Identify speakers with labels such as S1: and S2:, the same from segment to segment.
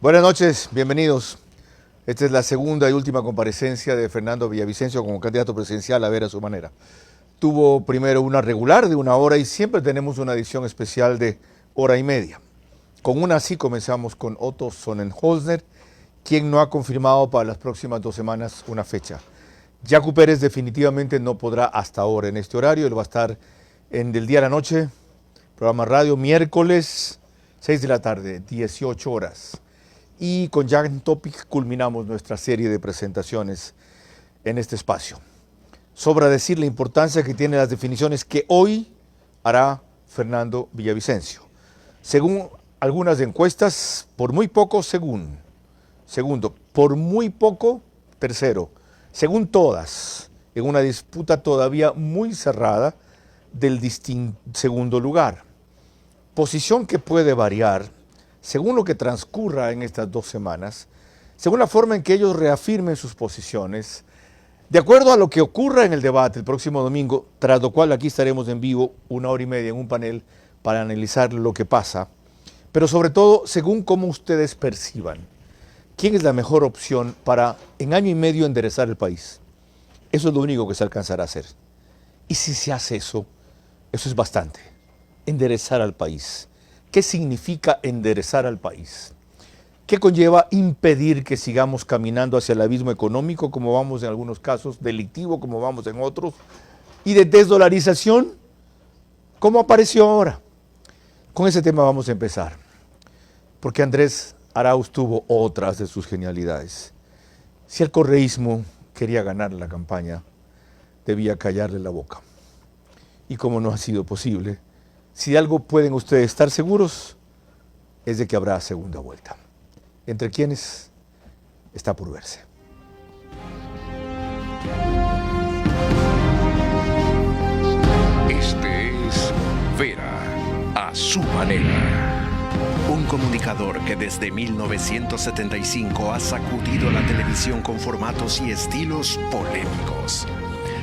S1: Buenas noches, bienvenidos. Esta es la segunda y última comparecencia de Fernando Villavicencio como candidato presidencial a ver a su manera. Tuvo primero una regular de 1 hora y siempre tenemos una edición especial de 1 hora y media. Con una así comenzamos con Otto Sonnenholzner, quien no ha confirmado para las próximas 2 semanas una fecha. Yacu Pérez definitivamente no podrá hasta ahora en este horario. Él va a estar en Del Día a la Noche, programa radio, miércoles 6 de la tarde, 18 horas. Y con Jan Topic culminamos nuestra serie de presentaciones en este espacio. Sobra decir la importancia que tienen las definiciones que hoy hará Fernando Villavicencio. Según algunas encuestas, por muy poco, segundo, por muy poco, tercero, según todas, en una disputa todavía muy cerrada del segundo lugar. Posición que puede variar según lo que transcurra en estas 2 semanas, según la forma en que ellos reafirmen sus posiciones, de acuerdo a lo que ocurra en el debate el próximo domingo, tras lo cual aquí estaremos en vivo 1 hora y media en un panel para analizar lo que pasa, pero sobre todo según cómo ustedes perciban quién es la mejor opción para en año y medio enderezar el país. Eso es lo único que se alcanzará a hacer. Y si se hace eso es bastante. Enderezar al país. ¿Qué significa enderezar al país? ¿Qué conlleva impedir que sigamos caminando hacia el abismo económico, como vamos en algunos casos, delictivo, como vamos en otros, y de desdolarización, como apareció ahora? Con ese tema vamos a empezar, porque Andrés Arauz tuvo otras de sus genialidades. Si el correísmo quería ganar la campaña, debía callarle la boca. Y como no ha sido posible, si de algo pueden ustedes estar seguros, es de que habrá segunda vuelta. Entre quienes está por verse.
S2: Este es Vera a su manera. Un comunicador que desde 1975 ha sacudido la televisión con formatos y estilos polémicos,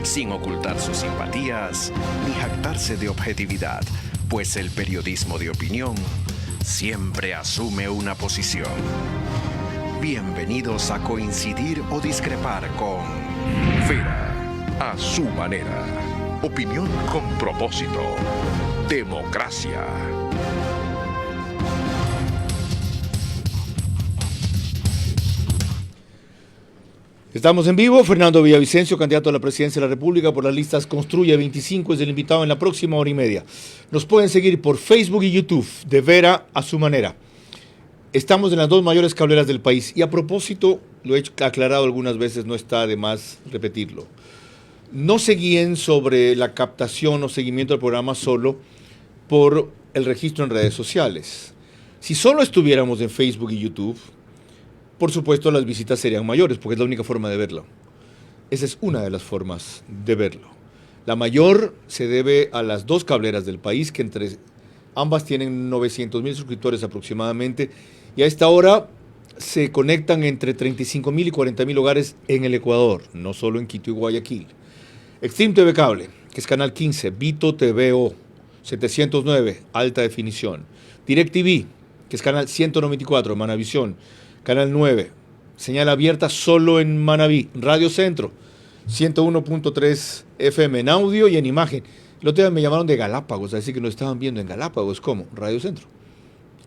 S2: sin ocultar sus simpatías ni jactarse de objetividad, pues el periodismo de opinión siempre asume una posición. Bienvenidos a coincidir o discrepar con Vera a su manera. Opinión con propósito. Democracia.
S1: Estamos en vivo. Fernando Villavicencio, candidato a la presidencia de la República por las listas Construye 25, es el invitado en la próxima 1 hora y media. Nos pueden seguir por Facebook y YouTube, de Vera a su manera. Estamos en las 2 mayores cableras del país. Y a propósito, lo he aclarado algunas veces, no está de más repetirlo. No se guíen sobre la captación o seguimiento del programa solo por el registro en redes sociales. Si solo estuviéramos en Facebook y YouTube, por supuesto, las visitas serían mayores, porque es la única forma de verlo. Esa es una de las formas de verlo. La mayor se debe a las 2 cableras del país, que entre ambas tienen 900,000 suscriptores aproximadamente, y a esta hora se conectan entre 35,000 y 40,000 hogares en el Ecuador, no solo en Quito y Guayaquil. Extreme TV Cable, que es canal 15, Vito TVO, 709, alta definición. DirecTV, que es canal 194, Manavisión, Canal 9, señal abierta solo en Manabí. Radio Centro, 101.3 FM en audio y en imagen. El otro día me llamaron de Galápagos, así que nos estaban viendo en Galápagos. ¿Cómo? Radio Centro.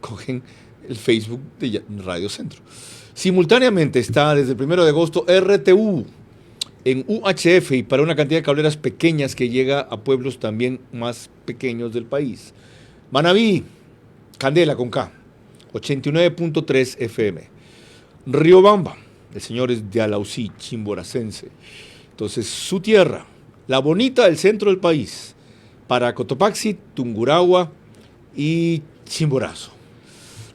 S1: Cogen el Facebook de Radio Centro. Simultáneamente está desde el 1 de agosto RTU en UHF y para una cantidad de cableras pequeñas que llega a pueblos también más pequeños del país. Manabí, Candela con K, 89.3 FM. Riobamba, de señores de Alausí, Chimboracense. Entonces, su tierra, la bonita del centro del país, para Cotopaxi, Tungurahua y Chimborazo.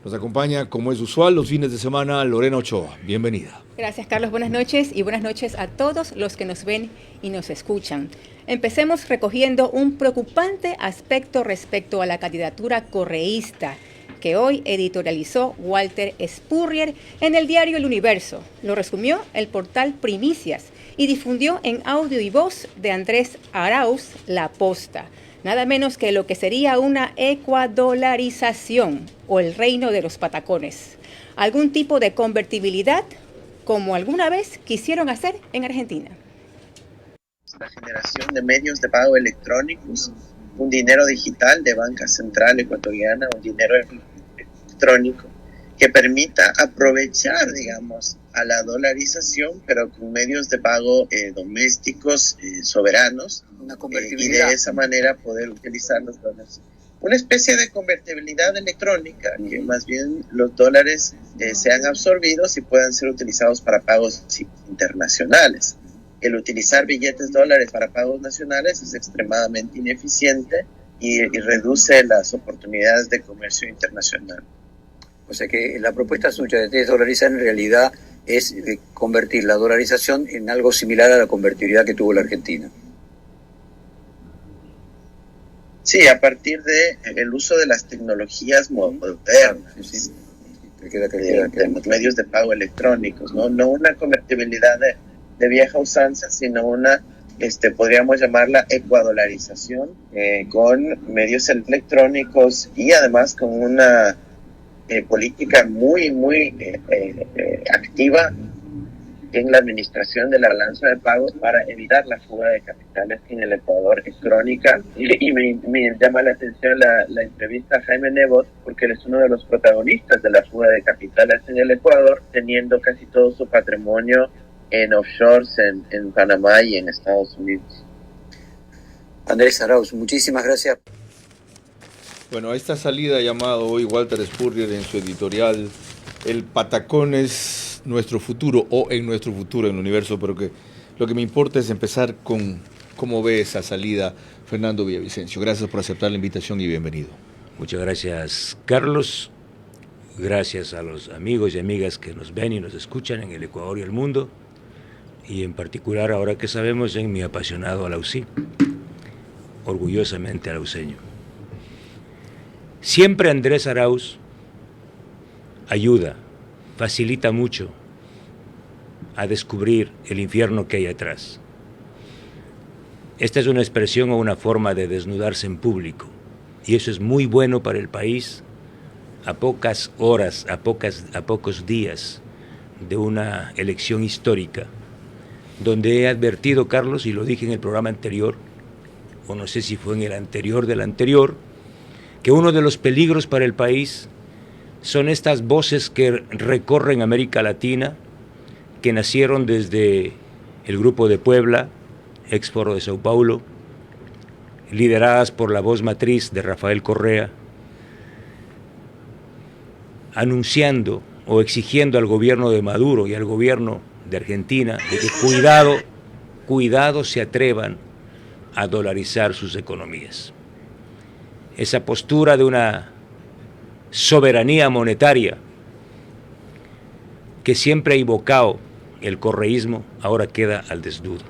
S1: Nos acompaña, como es usual, los fines de semana, Lorena Ochoa. Bienvenida.
S3: Gracias, Carlos. Buenas noches y buenas noches a todos los que nos ven y nos escuchan. Empecemos recogiendo un preocupante aspecto respecto a la candidatura correísta que hoy editorializó Walter Spurrier en el diario El Universo. Lo resumió el portal Primicias y difundió en audio y voz de Andrés Arauz La Posta. nada menos que lo que sería una ecuadolarización o el reino de los patacones, algún tipo de convertibilidad como alguna vez quisieron hacer en Argentina.
S4: La generación de medios de pago electrónicos, un dinero digital de Banca Central Ecuatoriana, un dinero electrónico que permita aprovechar, digamos, a la dolarización, pero con medios de pago domésticos, soberanos, y de esa manera poder utilizar los dólares. Una especie de convertibilidad electrónica, que más bien los dólares sean absorbidos y puedan ser utilizados para pagos internacionales. El utilizar billetes dólares para pagos nacionales es extremadamente ineficiente y reduce las oportunidades de comercio internacional.
S5: O sea que la propuesta suya de desdolarizar en realidad es convertir la dolarización en algo similar a la convertibilidad que tuvo la Argentina.
S4: Sí, a partir del uso de las tecnologías modernas,
S5: Sí.
S4: de los medios de pago electrónicos, no una convertibilidad de vieja usanza, sino una, podríamos llamarla ecuadolarización, con medios electrónicos y además con una política muy activa en la administración de la balanza de pagos para evitar la fuga de capitales, que en el Ecuador es crónica. Y me llama la atención la entrevista a Jaime Nebot, porque él es uno de los protagonistas de la fuga de capitales en el Ecuador, teniendo casi todo su patrimonio en offshores en Panamá y en Estados Unidos.
S5: Andrés Arauz, muchísimas gracias.
S1: Bueno, a esta salida llamado hoy Walter Spurrier en su editorial, el patacón es nuestro futuro o en nuestro futuro en el universo, pero que lo que me importa es empezar con cómo ve esa salida Fernando Villavicencio. Gracias por aceptar la invitación y bienvenido.
S6: Muchas gracias, Carlos. Gracias a los amigos y amigas que nos ven y nos escuchan en el Ecuador y el mundo, y en particular ahora que sabemos en mi apasionado Alausí, orgullosamente alauseño. Siempre Andrés Arauz ayuda, facilita mucho a descubrir el infierno que hay atrás. Esta es una expresión o una forma de desnudarse en público, y eso es muy bueno para el país a pocas horas, a pocos días de una elección histórica, donde he advertido, Carlos, y lo dije en el programa anterior, o no sé si fue en el anterior del anterior, que uno de los peligros para el país son estas voces que recorren América Latina, que nacieron desde el Grupo de Puebla, ex Foro de Sao Paulo, lideradas por la voz matriz de Rafael Correa, anunciando o exigiendo al gobierno de Maduro y al gobierno de Argentina de que cuidado se atrevan a dolarizar sus economías. Esa postura de una soberanía monetaria que siempre ha invocado el correísmo ahora queda al desnudo.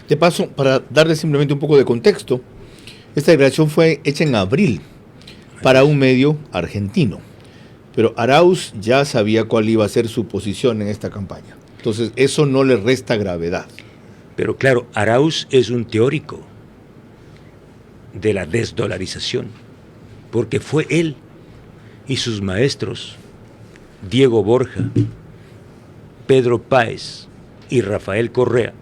S1: De paso, para darle simplemente un poco de contexto, esta declaración fue hecha en abril para un medio argentino, pero Arauz ya sabía cuál iba a ser su posición en esta campaña. Entonces, eso no le resta gravedad.
S6: Pero claro, Arauz es un teórico de la desdolarización, porque fue él y sus maestros, Diego Borja, Pedro Páez y Rafael Correa,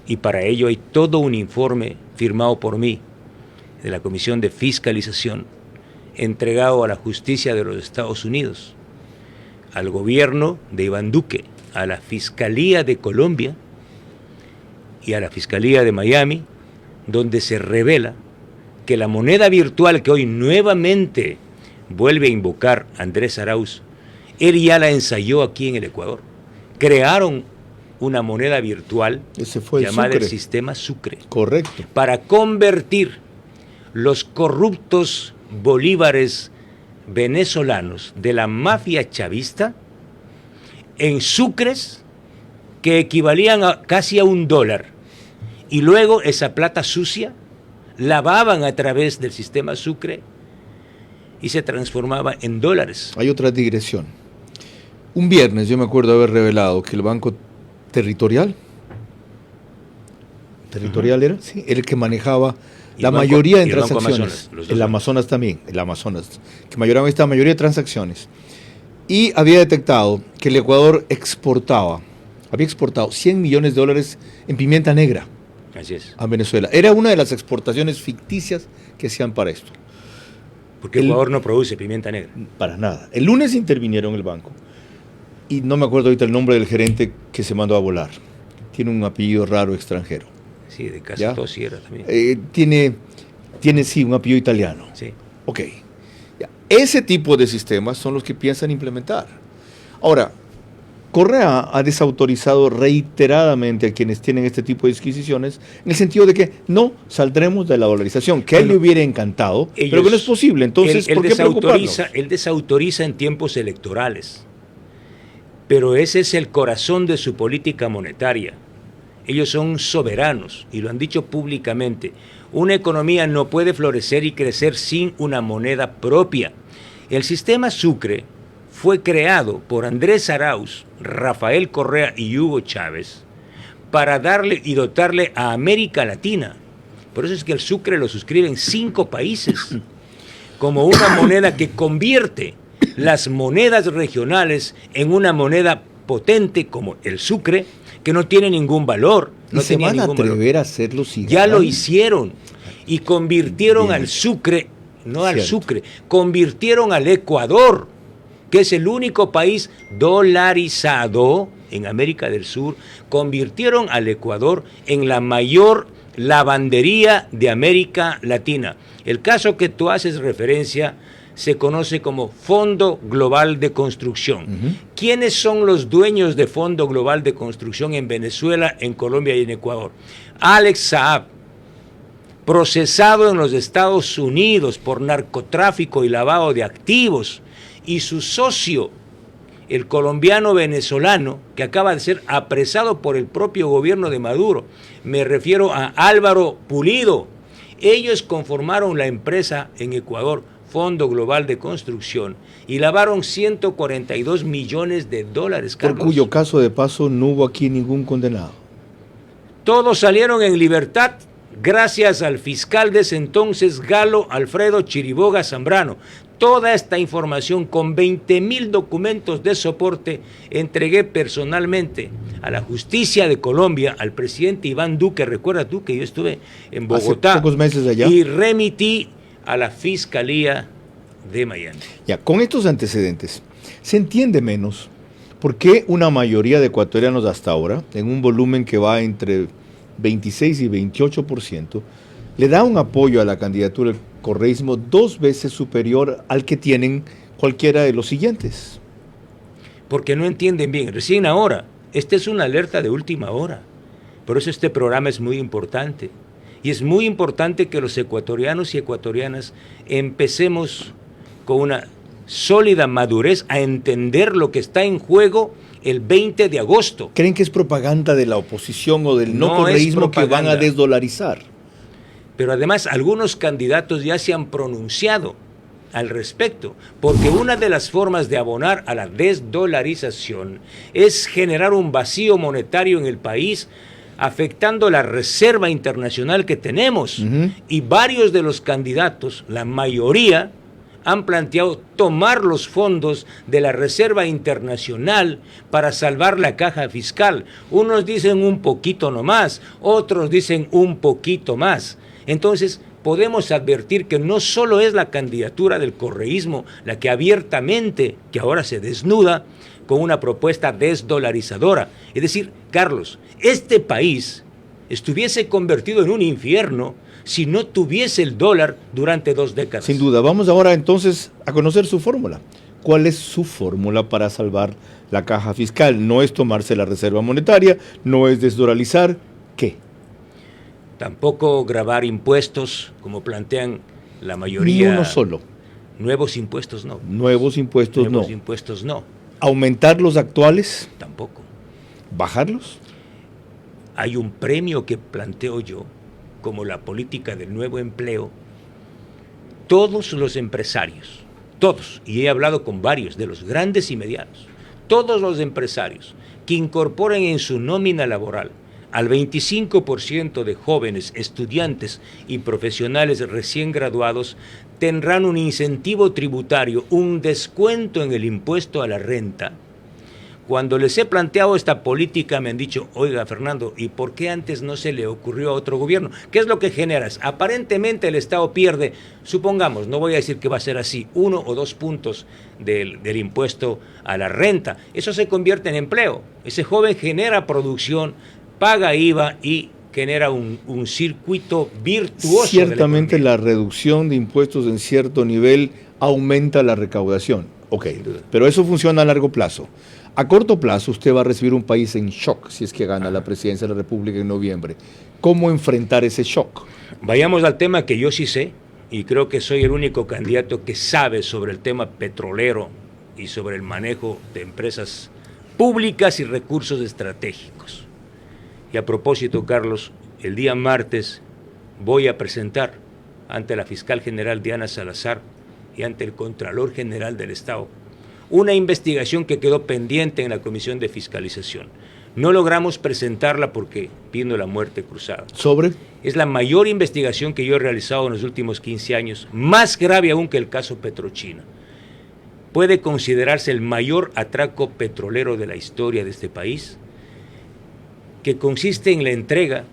S6: y para ello hay todo un informe firmado por mí de la Comisión de Fiscalización, entregado a la justicia de los Estados Unidos, al gobierno de Iván Duque, a la Fiscalía de Colombia y a la Fiscalía de Miami, donde se revela que la moneda virtual que hoy nuevamente vuelve a invocar Andrés Arauz, él ya la ensayó aquí en el Ecuador. Crearon una moneda virtual llamada el sistema Sucre.
S1: Correcto.
S6: Para convertir los corruptos bolívares venezolanos de la mafia chavista en sucres que equivalían casi a $1. Y luego esa plata sucia lavaban a través del sistema Sucre y se transformaba en dólares.
S1: Hay otra digresión. Un viernes yo me acuerdo haber revelado que el Banco Territorial era, sí, el que manejaba La mayoría en
S6: y el Banco
S1: transacciones,
S6: Amazonas, los dos
S1: el
S6: bancos.
S1: Amazonas también, el Amazonas, que mayoría de transacciones. Y había detectado que el Ecuador había exportado $100 millones en pimienta negra
S6: Así es.
S1: a Venezuela. Era una de las exportaciones ficticias que hacían para esto.
S6: Porque Ecuador no produce pimienta negra.
S1: Para nada. El lunes intervinieron el banco. Y no me acuerdo ahorita el nombre del gerente que se mandó a volar. Tiene un apellido raro extranjero.
S6: Sí, de
S1: ¿Ya?
S6: Castro Sierra también.
S1: Tiene sí un apellido italiano.
S6: Sí.
S1: Ok. Ya. Ese tipo de sistemas son los que piensan implementar. Ahora, Correa ha desautorizado reiteradamente a quienes tienen este tipo de disquisiciones en el sentido de que no saldremos de la dolarización, que a él le hubiera encantado, pero que no es posible. Entonces, ¿por qué preocuparnos?
S6: Él desautoriza en tiempos electorales, pero ese es el corazón de su política monetaria. Ellos son soberanos y lo han dicho públicamente. Una economía no puede florecer y crecer sin una moneda propia. El sistema Sucre fue creado por Andrés Arauz, Rafael Correa y Hugo Chávez para darle y dotarle a América Latina. Por eso es que el Sucre lo suscriben 5 países como una moneda que convierte las monedas regionales en una moneda potente como el Sucre, que no tiene ningún valor. No
S1: se
S6: tenía
S1: van a
S6: ningún valor.
S1: atrever a hacerlo si
S6: Ya lo
S1: ganan.
S6: hicieron y convirtieron
S1: Bien
S6: al
S1: hecho.
S6: Sucre, no al
S1: Cierto.
S6: Sucre, convirtieron al Ecuador, que es el único país dolarizado en América del Sur, convirtieron al Ecuador en la mayor lavandería de América Latina. El caso que tú haces referencia se conoce como Fondo Global de Construcción. ¿Quiénes son los dueños de Fondo Global de Construcción en Venezuela, en Colombia y en Ecuador? Alex Saab, procesado en los Estados Unidos por narcotráfico y lavado de activos, y su socio, el colombiano venezolano, que acaba de ser apresado por el propio gobierno de Maduro. Me refiero a Álvaro Pulido. Ellos conformaron la empresa en Ecuador, Fondo Global de Construcción, y lavaron $142 millones,
S1: Por
S6: Carlos.
S1: cuyo caso de paso no hubo aquí ningún condenado.
S6: Todos salieron en libertad gracias al fiscal de ese entonces, Galo Alfredo Chiriboga Zambrano. Toda esta información con 20,000 documentos de soporte entregué personalmente a la justicia de Colombia, al presidente Iván Duque. Recuerda tú que yo estuve en Bogotá.
S1: Hace pocos meses allá.
S6: Y remití a la Fiscalía de Miami.
S1: Ya, con estos antecedentes, se entiende menos por qué una mayoría de ecuatorianos hasta ahora, en un volumen que va entre 26 y 28%, le da un apoyo a la candidatura del correísmo 2 veces superior al que tienen cualquiera de los siguientes.
S6: Porque no entienden bien. Recién ahora, esta es una alerta de última hora. Por eso este programa es muy importante. Y es muy importante que los ecuatorianos y ecuatorianas empecemos con una sólida madurez a entender lo que está en juego el 20 de agosto.
S1: ¿Creen que es propaganda de la oposición o del no
S6: No
S1: correísmo
S6: es
S1: que van a
S6: propaganda.
S1: desdolarizar?
S6: Pero además algunos candidatos ya se han pronunciado al respecto, porque una de las formas de abonar a la desdolarización es generar un vacío monetario en el país, afectando la reserva internacional que tenemos. Y varios de los candidatos, la mayoría, han planteado tomar los fondos de la reserva internacional para salvar la caja fiscal. Unos dicen un poquito nomás, otros dicen un poquito más. Entonces, podemos advertir que no solo es la candidatura del correísmo la que abiertamente, que ahora se desnuda, con una propuesta desdolarizadora. Es decir, Carlos, este país estuviese convertido en un infierno si no tuviese el dólar durante 2 décadas.
S1: Sin duda. Vamos ahora entonces a conocer su fórmula. ¿Cuál es su fórmula para salvar la caja fiscal? No es tomarse la reserva monetaria, no es desdolarizar. ¿Qué?
S6: Tampoco gravar impuestos, como plantean la mayoría.
S1: Ni uno solo.
S6: Nuevos impuestos no.
S1: Nuevos impuestos
S6: Nuevos
S1: no.
S6: impuestos no.
S1: ¿Aumentar los actuales?
S6: Tampoco.
S1: ¿Bajarlos?
S6: Hay un premio que planteo yo, como la política del nuevo empleo. Todos los empresarios, todos, y he hablado con varios de los grandes y medianos, todos los empresarios que incorporen en su nómina laboral al 25% de jóvenes, estudiantes y profesionales recién graduados tendrán un incentivo tributario, un descuento en el impuesto a la renta. Cuando les he planteado esta política me han dicho, oiga Fernando, ¿y por qué antes no se le ocurrió a otro gobierno? ¿Qué es lo que generas? Aparentemente el Estado pierde, supongamos, no voy a decir que va a ser así, 1 o 2 puntos del impuesto a la renta. Eso se convierte en empleo. Ese joven genera producción, paga IVA y genera un circuito virtuoso.
S1: Ciertamente la reducción de impuestos en cierto nivel aumenta la recaudación. Ok, pero eso funciona a largo plazo. A corto plazo usted va a recibir un país en shock si es que gana la presidencia de la República en noviembre. ¿Cómo enfrentar ese shock?
S6: Vayamos al tema que yo sí sé, y creo que soy el único candidato que sabe sobre el tema petrolero y sobre el manejo de empresas públicas y recursos estratégicos. Y a propósito, Carlos, el día martes voy a presentar ante la fiscal general Diana Salazar y ante el Contralor General del Estado una investigación que quedó pendiente en la Comisión de Fiscalización. No logramos presentarla porque vino la muerte cruzada.
S1: ¿Sobre?
S6: Es la mayor investigación que yo he realizado en los últimos 15 años, más grave aún que el caso Petrochina. Puede considerarse el mayor atraco petrolero de la historia de este país, que consiste en la entrega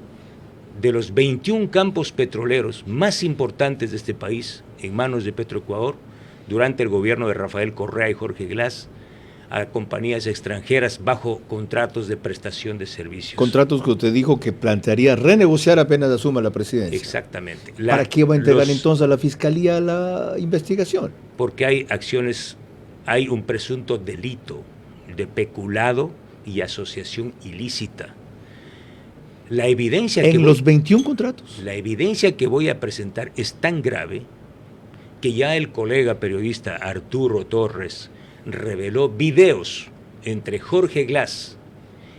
S6: de los 21 campos petroleros más importantes de este país en manos de Petroecuador durante el gobierno de Rafael Correa y Jorge Glass a compañías extranjeras bajo contratos de prestación de servicios.
S1: Contratos que usted dijo que plantearía renegociar apenas asuma la presidencia.
S6: Exactamente.
S1: ¿Para qué va a entregar entonces a la Fiscalía la investigación?
S6: Porque hay acciones, hay un presunto delito de peculado y asociación ilícita. La evidencia
S1: ¿En los 21 contratos?
S6: La evidencia que voy a presentar es tan grave que ya el colega periodista Arturo Torres reveló videos entre Jorge Glass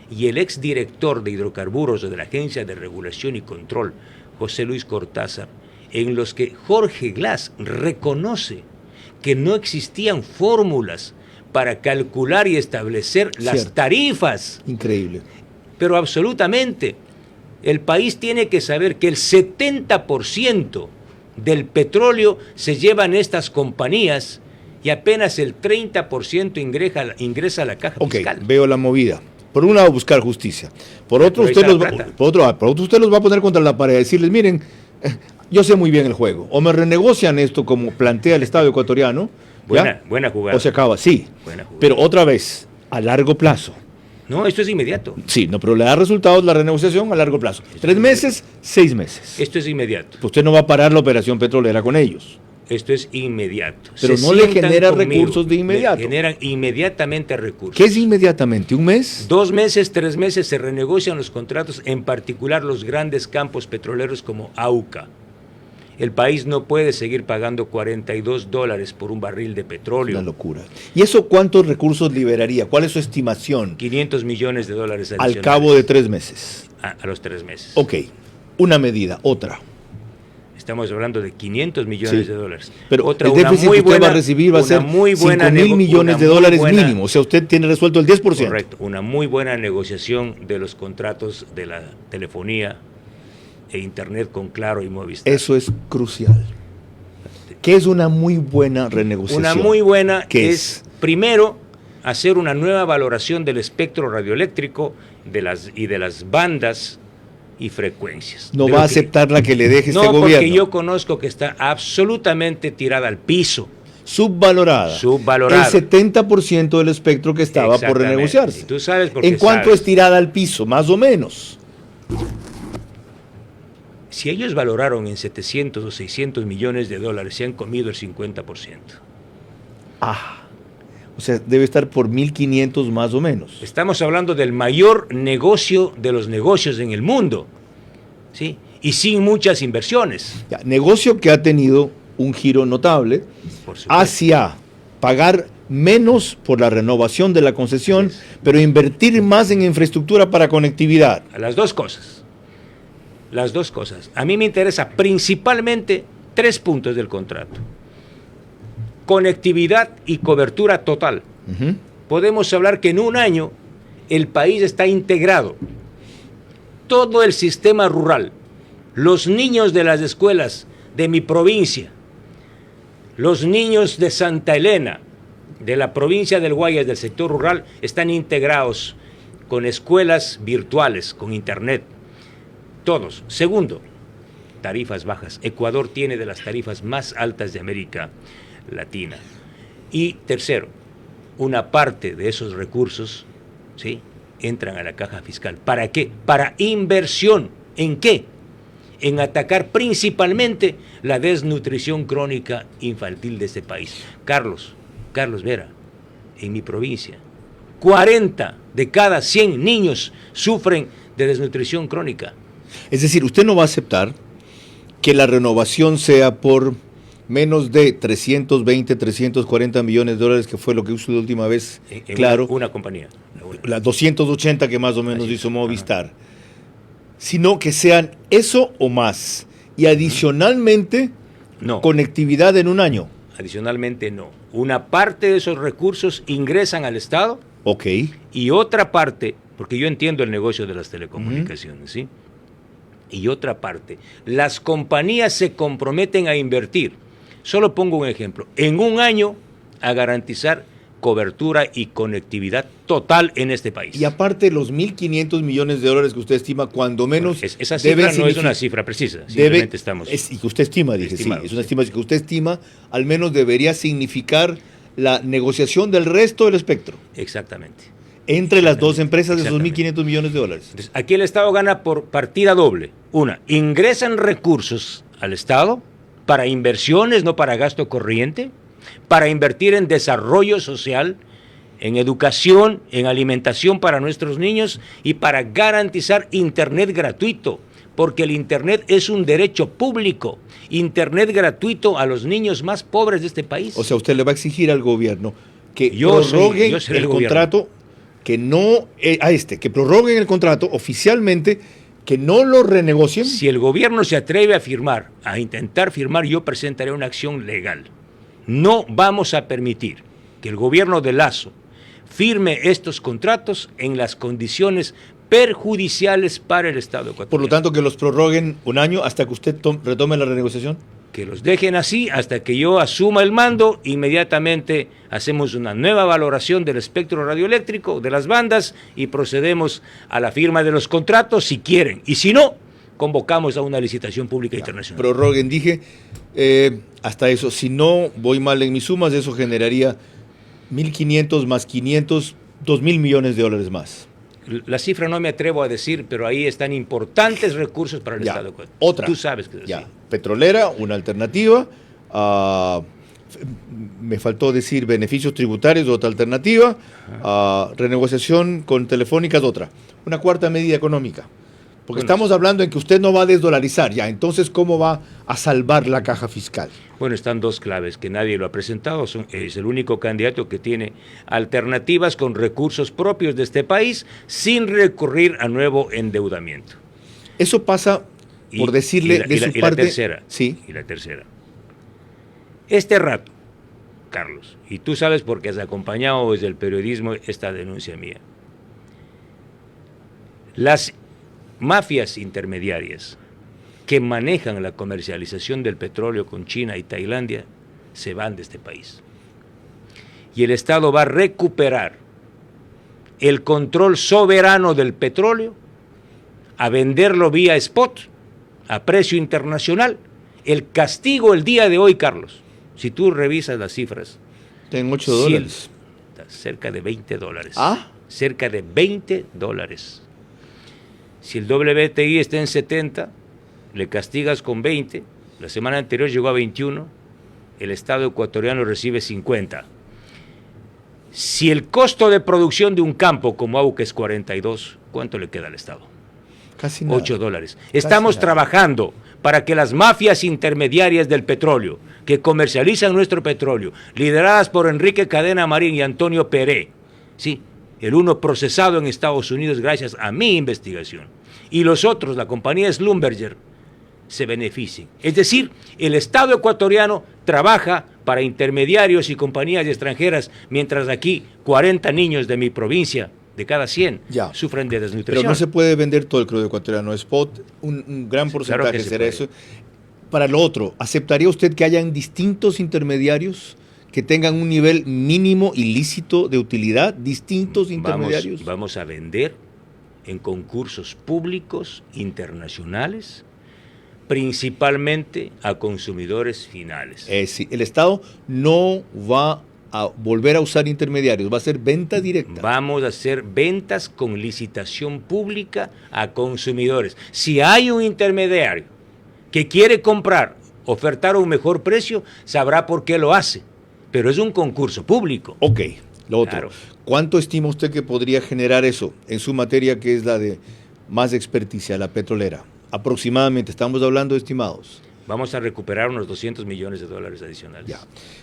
S6: y el exdirector de hidrocarburos de la Agencia de Regulación y Control, José Luis Cortázar, en los que Jorge Glass reconoce que no existían fórmulas para calcular y establecer las tarifas.
S1: Increíble.
S6: Pero absolutamente, el país tiene que saber que el 70% del petróleo se llevan estas compañías y apenas el 30% ingresa a la caja fiscal.
S1: Ok, veo la movida. Por un lado, buscar justicia. Por otro, usted los va a poner contra la pared y decirles, miren, yo sé muy bien el juego. O me renegocian esto como plantea el Estado ecuatoriano.
S6: Buena jugada.
S1: O se acaba, sí. Pero otra vez, a largo plazo.
S6: No, esto es inmediato.
S1: Sí, no, pero le da resultados la renegociación a largo plazo. 3 meses, 6 meses.
S6: Esto es inmediato.
S1: Usted no va a parar la operación petrolera con ellos.
S6: Esto es inmediato.
S1: Pero no le genera recursos de inmediato.
S6: Generan inmediatamente recursos.
S1: ¿Qué es inmediatamente? ¿Un mes?
S6: 2 meses, 3 meses se renegocian los contratos, en particular los grandes campos petroleros como Auca. El país no puede seguir pagando $42 por un barril de petróleo.
S1: Una locura. ¿Y eso cuántos recursos liberaría? ¿Cuál es su estimación?
S6: $500 millones adicionales.
S1: Al cabo de 3 meses.
S6: A los 3 meses.
S1: Ok, una medida, otra.
S6: Estamos hablando de $500 millones de dólares.
S1: Pero
S6: otra,
S1: el déficit que usted va a recibir va a ser $5,000 millones de dólares mínimo. O sea, usted tiene resuelto el 10%.
S6: Correcto. Una muy buena negociación de los contratos de la telefonía e internet con Claro y Movistar.
S1: Eso es crucial. ¿Qué es una muy buena renegociación?
S6: Una muy buena
S1: es,
S6: primero, hacer una nueva valoración del espectro radioeléctrico de las bandas y frecuencias.
S1: ¿No va a aceptar la que le deje este gobierno?
S6: No, porque yo conozco que está absolutamente tirada al piso.
S1: Subvalorada. El 70% del espectro que estaba por renegociarse.
S6: Y tú sabes por qué.
S1: ¿En cuánto es tirada al piso? Más o menos.
S6: Si ellos valoraron en 700 o 600 millones de dólares, se han comido el 50%.
S1: O sea, debe estar por 1.500 más o menos.
S6: Estamos hablando del mayor negocio de los negocios en el mundo, ¿sí? Y sin muchas inversiones.
S1: Negocio que ha tenido un giro notable hacia pagar menos por la renovación de la concesión, pero invertir más en infraestructura para conectividad.
S6: Las dos cosas. A mí me interesa principalmente 3 puntos del contrato. Conectividad y cobertura total. Podemos hablar que en un año el país está integrado. todo el sistema rural. Los niños de las escuelas de mi provincia, los niños de Santa Elena, de la provincia del Guayas, del sector rural, están integrados con escuelas virtuales, con internet. Todos. Segundo, tarifas bajas. Ecuador tiene de las tarifas más altas de América Latina. Y tercero, una parte de esos recursos, ¿sí?, entran a la caja fiscal. ¿Para qué? Para inversión. ¿En qué? En atacar principalmente la desnutrición crónica infantil de este país. Carlos Vera, en mi provincia, 40 de cada 100 niños sufren de desnutrición crónica.
S1: Es decir, usted no va a aceptar que la renovación sea por menos de 320, 340 millones de dólares, que fue lo que hizo la última vez,
S6: En
S1: claro.
S6: Una compañía.
S1: La 280 que más o menos hizo Movistar. Ajá. Sino que sean eso o más. Y adicionalmente,
S6: no.
S1: Conectividad en un año.
S6: Adicionalmente, no. Una parte de esos recursos ingresan al Estado.
S1: Ok.
S6: Y otra parte, porque yo entiendo el negocio de las telecomunicaciones, ¿sí? Y otra parte, las compañías se comprometen a invertir. Solo pongo un ejemplo. En un año, a garantizar cobertura y conectividad total en este país.
S1: Y aparte los 1.500 millones de dólares que usted estima, cuando menos...
S6: Bueno, esa cifra no es una cifra precisa, simplemente estamos...
S1: y que usted estima, dije, sí, es una estimación que usted estima, al menos debería significar la negociación del resto del espectro.
S6: Exactamente.
S1: Entre las dos empresas de esos 1.500 millones de dólares.
S6: Entonces, aquí el Estado gana por partida doble. Una, ingresan recursos al Estado para inversiones, no para gasto corriente, para invertir en desarrollo social, en educación, en alimentación para nuestros niños y para garantizar Internet gratuito, porque el Internet es un derecho público, Internet gratuito a los niños más pobres de este país.
S1: O sea, usted le va a exigir al gobierno que prorroguen el contrato, que prorroguen el contrato oficialmente, que no lo renegocien.
S6: Si el gobierno se atreve a intentar firmar, yo presentaré una acción legal. No vamos a permitir que el gobierno de Lasso firme estos contratos en las condiciones perjudiciales para el Estado ecuatoriano.
S1: Por lo tanto, que los prorroguen un año hasta que usted retome la renegociación.
S6: Que los dejen así hasta que yo asuma el mando. Inmediatamente hacemos una nueva valoración del espectro radioeléctrico, de las bandas, y procedemos a la firma de los contratos si quieren. Y si no, convocamos a una licitación pública internacional.
S1: Prorroguen, dije, hasta eso. Si no voy mal en mis sumas, eso generaría 1.500 más 500, 2.000 millones de dólares más.
S6: La cifra no me atrevo a decir, pero ahí están importantes recursos para el Estado.
S1: Otra.
S6: Tú sabes que es así.
S1: Petrolera, una alternativa. Me faltó decir beneficios tributarios, otra alternativa. Renegociación con Telefónica es otra. Una cuarta medida económica. Porque estamos hablando en que usted no va a desdolarizar ya. Entonces, ¿cómo va a salvar la caja fiscal?
S6: Bueno, están dos claves que nadie lo ha presentado. Es el único candidato que tiene alternativas con recursos propios de este país sin recurrir a nuevo endeudamiento.
S1: Eso pasa, por decirle de su parte...
S6: La tercera.
S1: Sí.
S6: Y la tercera. Este rato, Carlos, y tú sabes porque has acompañado desde el periodismo esta denuncia mía. Las mafias intermediarias que manejan la comercialización del petróleo con China y Tailandia se van de este país. Y el Estado va a recuperar el control soberano del petróleo, a venderlo vía spot, a precio internacional. El castigo el día de hoy, Carlos, si tú revisas las cifras,
S1: tengo $8.
S6: Cerca de $20.
S1: ¿Ah?
S6: Cerca de $20. Si el WTI está en 70, le castigas con 20, la semana anterior llegó a 21, el Estado ecuatoriano recibe 50. Si el costo de producción de un campo como Auca es 42, ¿cuánto le queda al Estado?
S1: Casi nada.
S6: $8. Estamos trabajando para que las mafias intermediarias del petróleo, que comercializan nuestro petróleo, lideradas por Enrique Cadena Marín y Antonio Peré, ¿sí?, el uno procesado en Estados Unidos gracias a mi investigación, y los otros, la compañía Schlumberger, se beneficien. Es decir, el Estado ecuatoriano trabaja para intermediarios y compañías extranjeras, mientras aquí 40 niños de mi provincia de cada 100
S1: Ya.
S6: sufren de
S1: Pero
S6: desnutrición.
S1: no se puede vender todo el crudo ecuatoriano spot, un gran
S6: Sí,
S1: porcentaje
S6: claro que se
S1: será
S6: puede.
S1: eso. Para lo otro, ¿aceptaría usted que hayan distintos intermediarios que tengan un nivel mínimo ilícito de utilidad? ¿Distintos intermediarios?
S6: Vamos a vender en concursos públicos internacionales, principalmente a consumidores finales.
S1: Sí, el Estado no va a volver a usar intermediarios, va a ser venta directa.
S6: Vamos a hacer ventas con licitación pública a consumidores. Si hay un intermediario que quiere comprar, ofertar un mejor precio, sabrá por qué lo hace. Pero es un concurso público.
S1: Ok, lo otro.
S6: Claro.
S1: ¿Cuánto estima usted que podría generar eso en su materia, que es la de más experticia, la petrolera? Aproximadamente, estamos hablando de estimados.
S6: Vamos a recuperar unos $200 millones adicionales.
S1: Ya.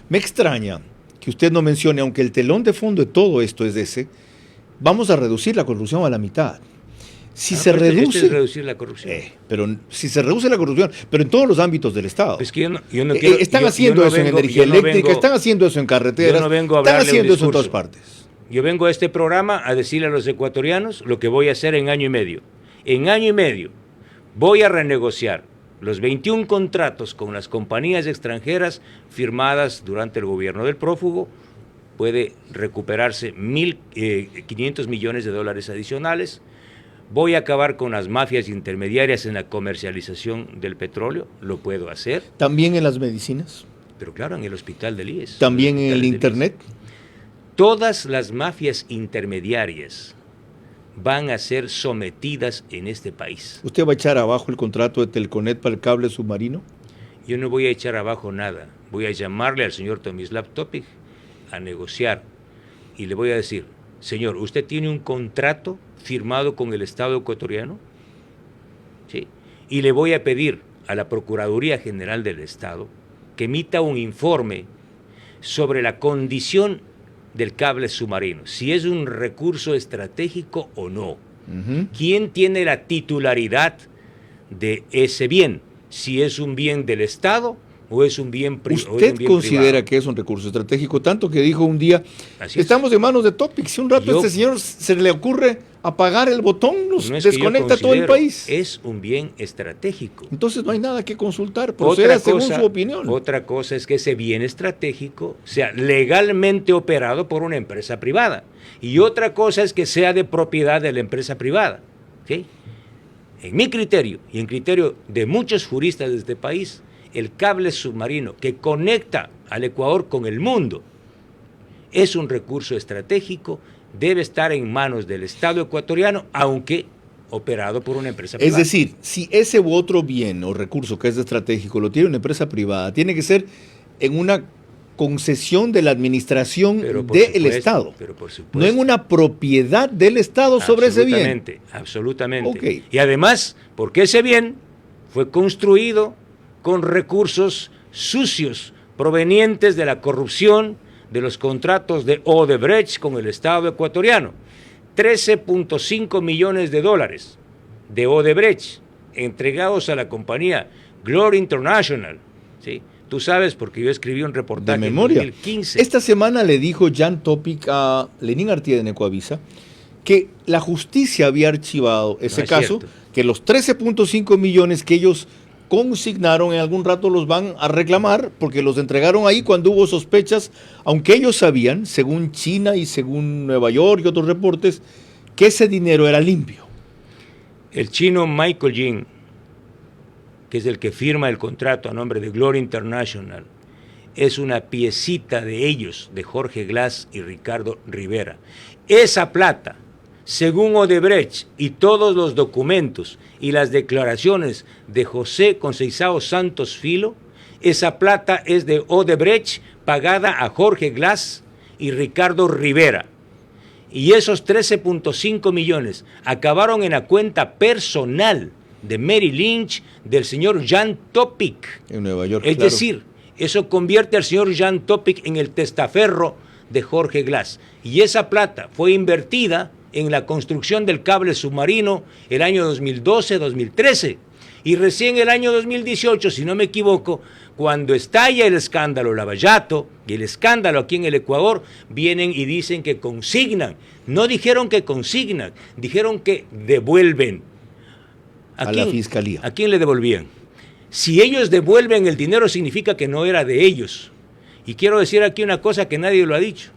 S1: Me extraña que usted no mencione, aunque el telón de fondo de todo esto es ese, vamos a reducir la corrupción a la mitad. Si se
S6: Pero
S1: reduce...
S6: este es reducir la corrupción.
S1: pero si se reduce la corrupción, pero en todos los ámbitos del Estado.
S6: Es que yo no quiero,
S1: están
S6: yo
S1: haciendo
S6: no
S1: eso en
S6: vengo-
S1: energía
S6: yo no
S1: eléctrica,
S6: vengo-
S1: están haciendo eso en carreteras,
S6: yo no vengo a
S1: están
S6: hablarle un
S1: haciendo eso en
S6: discurso.
S1: todas partes.
S6: Yo vengo a este programa a decirle a los ecuatorianos lo que voy a hacer en año y medio. En año y medio voy a renegociar los 21 contratos con las compañías extranjeras firmadas durante el gobierno del prófugo. Puede recuperarse 1.500 millones de dólares adicionales. Voy a acabar con las mafias intermediarias en la comercialización del petróleo. Lo puedo hacer,
S1: También en las medicinas,
S6: pero claro, en el hospital del IES.
S1: también en el
S6: hospitales del
S1: Internet.
S6: IES. Todas las mafias intermediarias van a ser sometidas en este país.
S1: ¿Usted va a echar abajo el contrato de Telconet para el cable submarino?
S6: Yo no voy a echar abajo nada. Voy a llamarle al señor Tomislav Topic a negociar y le voy a decir, señor, ¿usted tiene un contrato firmado con el Estado ecuatoriano? Sí. Y le voy a pedir a la Procuraduría General del Estado que emita un informe sobre la condición del cable submarino, si es un recurso estratégico o no. ¿Quién tiene la titularidad de ese bien? Si es un bien del Estado o es un bien privado.
S1: ¿Usted considera que es un recurso estratégico? Tanto que dijo un día,
S6: Así es.
S1: estamos en manos de Topic. Si un rato a
S6: Yo-
S1: este señor se le ocurre apagar el botón, nos
S6: No es que yo
S1: desconecta todo el
S6: considero,
S1: país.
S6: Es un bien estratégico.
S1: Entonces no hay nada que consultar, proceda según su opinión.
S6: Otra cosa es que ese bien estratégico sea legalmente operado por una empresa privada. Y otra cosa es que sea de propiedad de la empresa privada. ¿Sí? En mi criterio y en criterio de muchos juristas de este país, el cable submarino que conecta al Ecuador con el mundo es un recurso estratégico, debe estar en manos del Estado ecuatoriano, aunque operado por una empresa
S1: Es
S6: privada.
S1: decir, si ese u otro bien o recurso que es estratégico lo tiene una empresa privada, tiene que ser en una concesión de la administración
S6: Pero por
S1: del
S6: supuesto,
S1: Estado,
S6: pero por supuesto.
S1: no en una propiedad del Estado sobre ese bien.
S6: Absolutamente, absolutamente.
S1: Ok.
S6: Y además, porque ese bien fue construido con recursos sucios provenientes de la corrupción de los contratos de Odebrecht con el Estado ecuatoriano. 13.5 millones de dólares de Odebrecht entregados a la compañía Glory International. ¿Sí? Tú sabes, porque yo escribí un
S1: De
S6: reportaje
S1: memoria.
S6: en 2015.
S1: Esta semana le dijo Jan Topic a Lenín Artieda en Ecuavisa que la justicia había archivado ese
S6: es
S1: caso,
S6: cierto.
S1: que los 13.5 millones que ellos consignaron en algún rato los van a reclamar porque los entregaron ahí cuando hubo sospechas, aunque ellos sabían, según China y según Nueva York y otros reportes, que ese dinero era limpio.
S6: El chino Michael Jin, que es el que firma el contrato a nombre de Glory International, es una piecita de ellos, de Jorge Glass y Ricardo Rivera. Esa plata, según Odebrecht y todos los documentos y las declaraciones de José Conceizao Santos Filo, esa plata es de Odebrecht pagada a Jorge Glass y Ricardo Rivera. Y esos 13.5 millones acabaron en la cuenta personal de Merrill Lynch del señor Jan Topic.
S1: En Nueva York,
S6: Es
S1: claro.
S6: decir, eso convierte al señor Jan Topic en el testaferro de Jorge Glass. Y esa plata fue invertida en la construcción del cable submarino el año 2012-2013. Y recién el año 2018, si no me equivoco, cuando estalla el escándalo Lavallato y el escándalo aquí en el Ecuador, vienen y dicen que consignan. No dijeron que consignan, dijeron que devuelven.
S1: A la Fiscalía.
S6: ¿A quién le devolvían? Si ellos devuelven el dinero, significa que no era de ellos. Y quiero decir aquí una cosa que nadie lo ha dicho.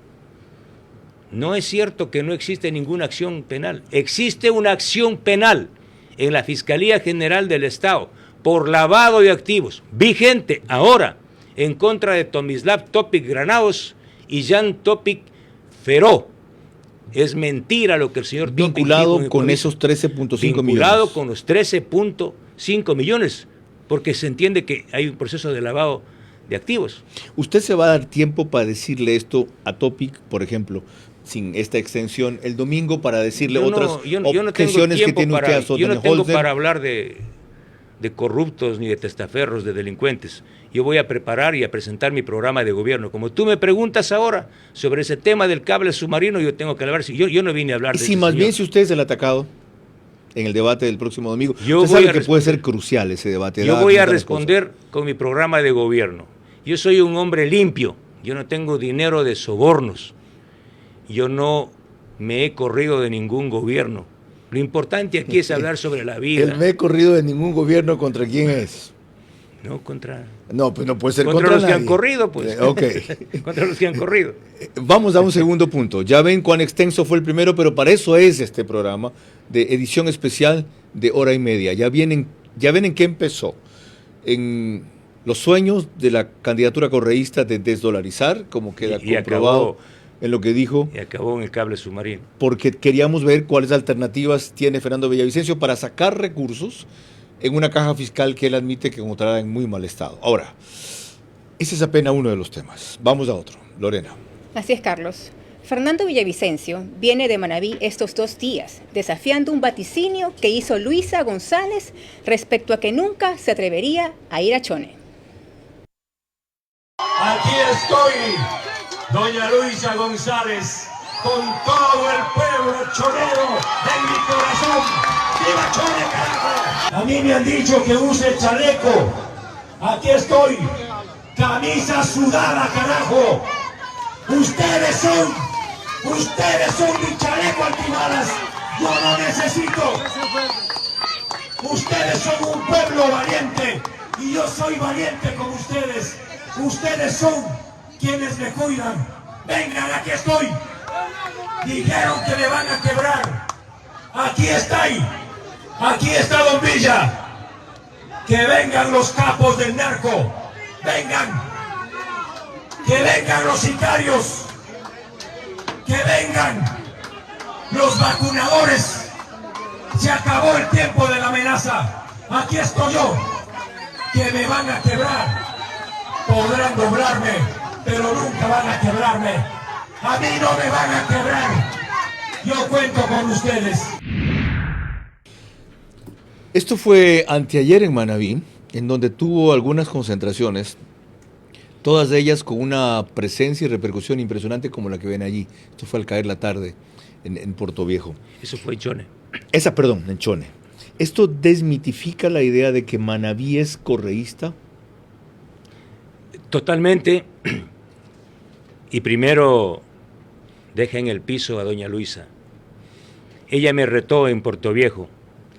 S6: No es cierto que no existe ninguna acción penal. Existe una acción penal en la Fiscalía General del Estado por lavado de activos, vigente ahora, en contra de Tomislav Topic Granados y Jan Topic Feró. Es mentira lo que el señor Topic
S1: vinculado
S6: dijo
S1: con esos 13.5 millones.
S6: Vinculado con los 13.5 millones, porque se entiende que hay un proceso de lavado de activos.
S1: ¿Usted se va a dar tiempo para decirle esto a Topic, por ejemplo, sin esta extensión, el domingo, para decirle otras objeciones que tiene usted a Sotomayor?
S6: Yo no tengo para hablar de corruptos ni de testaferros, de delincuentes. Yo voy a preparar y a presentar mi programa de gobierno. Como tú me preguntas ahora sobre ese tema del cable submarino, yo tengo que hablar. Yo no vine a hablar de eso.
S1: Si más bien si usted es el atacado en el debate del próximo domingo,
S6: usted
S1: sabe que puede ser crucial ese debate.
S6: Yo voy a responder con mi programa de gobierno. Yo soy un hombre limpio. Yo no tengo dinero de sobornos. Yo no me he corrido de ningún gobierno. Lo importante aquí es hablar sobre la vida.
S1: El me he corrido de ningún gobierno, ¿contra quién es?
S6: No, contra...
S1: No, pues no puede ser
S6: contra los
S1: nadie.
S6: Que han corrido, pues.
S1: Ok.
S6: Contra los que han corrido.
S1: Vamos a un segundo punto. Ya ven cuán extenso fue el primero, pero para eso es este programa de edición especial de hora y media. Ya ven en qué empezó. En los sueños de la candidatura correísta de desdolarizar, como queda comprobado en lo que dijo.
S6: Y acabó en el cable submarino.
S1: Porque queríamos ver cuáles alternativas tiene Fernando Villavicencio para sacar recursos en una caja fiscal que él admite que encontrará en muy mal estado. Ahora, ese es apenas uno de los temas. Vamos a otro. Lorena.
S3: Así es, Carlos. Fernando Villavicencio viene de Manabí estos 2 días, desafiando un vaticinio que hizo Luisa González respecto a que nunca se atrevería a ir a Chone.
S7: Aquí estoy, doña Luisa González, con todo el pueblo chonero en mi corazón. ¡Viva Chone, carajo! A mí me han dicho que use chaleco. Aquí estoy, camisa sudada, carajo. Ustedes son mi chaleco antibalas. Yo no necesito. Ustedes son un pueblo valiente y yo soy valiente como ustedes. Ustedes son quienes me cuidan. Vengan, aquí estoy. Dijeron que me van a quebrar. Aquí está Don Villa. Que vengan los capos del narco. Vengan. Que vengan los sicarios. Que vengan los vacunadores. Se acabó el tiempo de la amenaza. Aquí estoy yo. Que me van a quebrar. Podrán doblarme, pero nunca van a quebrarme. A mí no me van a quebrar. Yo cuento con ustedes.
S1: Esto fue anteayer en Manabí, en donde tuvo algunas concentraciones, todas ellas con una presencia y repercusión impresionante como la que ven allí. Esto fue al caer la tarde en Puerto Viejo.
S6: Eso fue en Chone.
S1: En Chone. ¿Esto desmitifica la idea de que Manabí es correísta?
S6: Totalmente. Y primero deja en el piso a doña Luisa. Ella me retó en Puerto Viejo.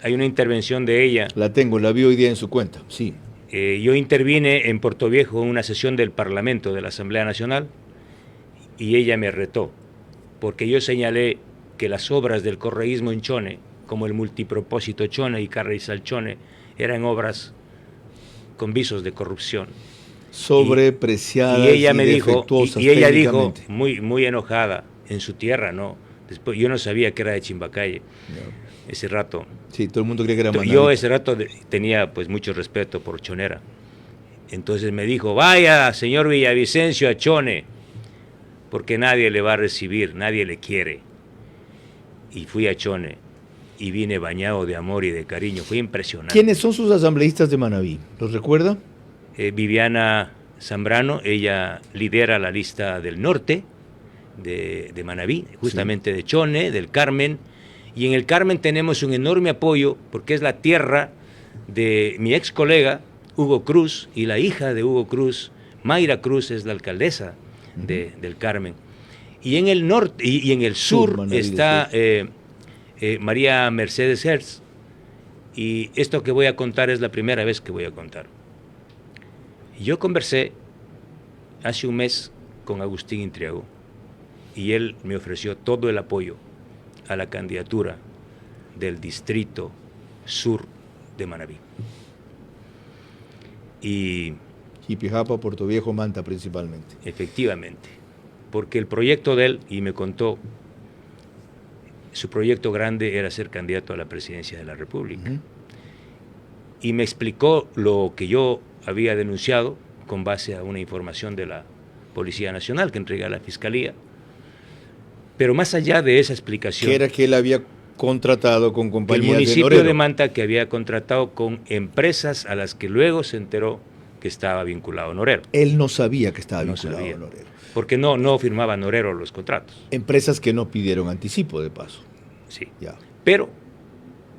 S6: Hay una intervención de ella.
S1: La tengo, la vi hoy día en su cuenta, sí.
S6: Yo intervine en Puerto Viejo en una sesión del Parlamento de la Asamblea Nacional y ella me retó, porque yo señalé que las obras del correísmo en Chone, como el multipropósito Chone y Carrizal Chone, eran obras con visos de corrupción.
S1: Sobrepreciadas
S6: y ella me dijo, y ella dijo,
S1: técnicamente.
S6: muy enojada, en su tierra, ¿no? Después, yo no sabía que era de Chimbacalle, ese rato.
S1: Sí, todo el mundo creía que era Manabí.
S6: Yo ese rato tenía pues mucho respeto por Chonera. Entonces me dijo, vaya, señor Villavicencio, a Chone, porque nadie le va a recibir, nadie le quiere. Y fui a Chone y vine bañado de amor y de cariño, fue impresionante.
S1: ¿Quiénes son sus asambleístas de Manabí? ¿Los recuerda?
S6: Viviana Zambrano, ella lidera la lista del norte de Manabí, justamente sí. De Chone, del Carmen, y en el Carmen tenemos un enorme apoyo porque es la tierra de mi ex colega Hugo Cruz, y la hija de Hugo Cruz, Mayra Cruz, es la alcaldesa del Carmen. Y en el norte y en el sur está María Mercedes Hertz. Y esto que voy a contar es la primera vez que voy a contar. Yo conversé hace un mes con Agustín Intriago y él me ofreció todo el apoyo a la candidatura del distrito sur de Manabí. Y
S1: Jipijapa, Puerto Viejo, Manta principalmente.
S6: efectivamente, porque el proyecto de él, y me contó, su proyecto grande era ser candidato a la presidencia de la República. Y me explicó lo que yo había denunciado con base a una información de la Policía Nacional que entrega a la Fiscalía. Pero más allá de esa explicación,
S1: Que era que él había contratado con
S6: el
S1: compañías
S6: municipio
S1: de Norero.
S6: de Manta, que había contratado con empresas a las que luego se enteró que estaba vinculado a Norero.
S1: Él no sabía que estaba
S6: No
S1: vinculado
S6: sabía.
S1: a Norero.
S6: Porque no firmaba Norero los contratos.
S1: Empresas que no pidieron anticipo, de paso.
S6: Sí.
S1: Ya.
S6: Pero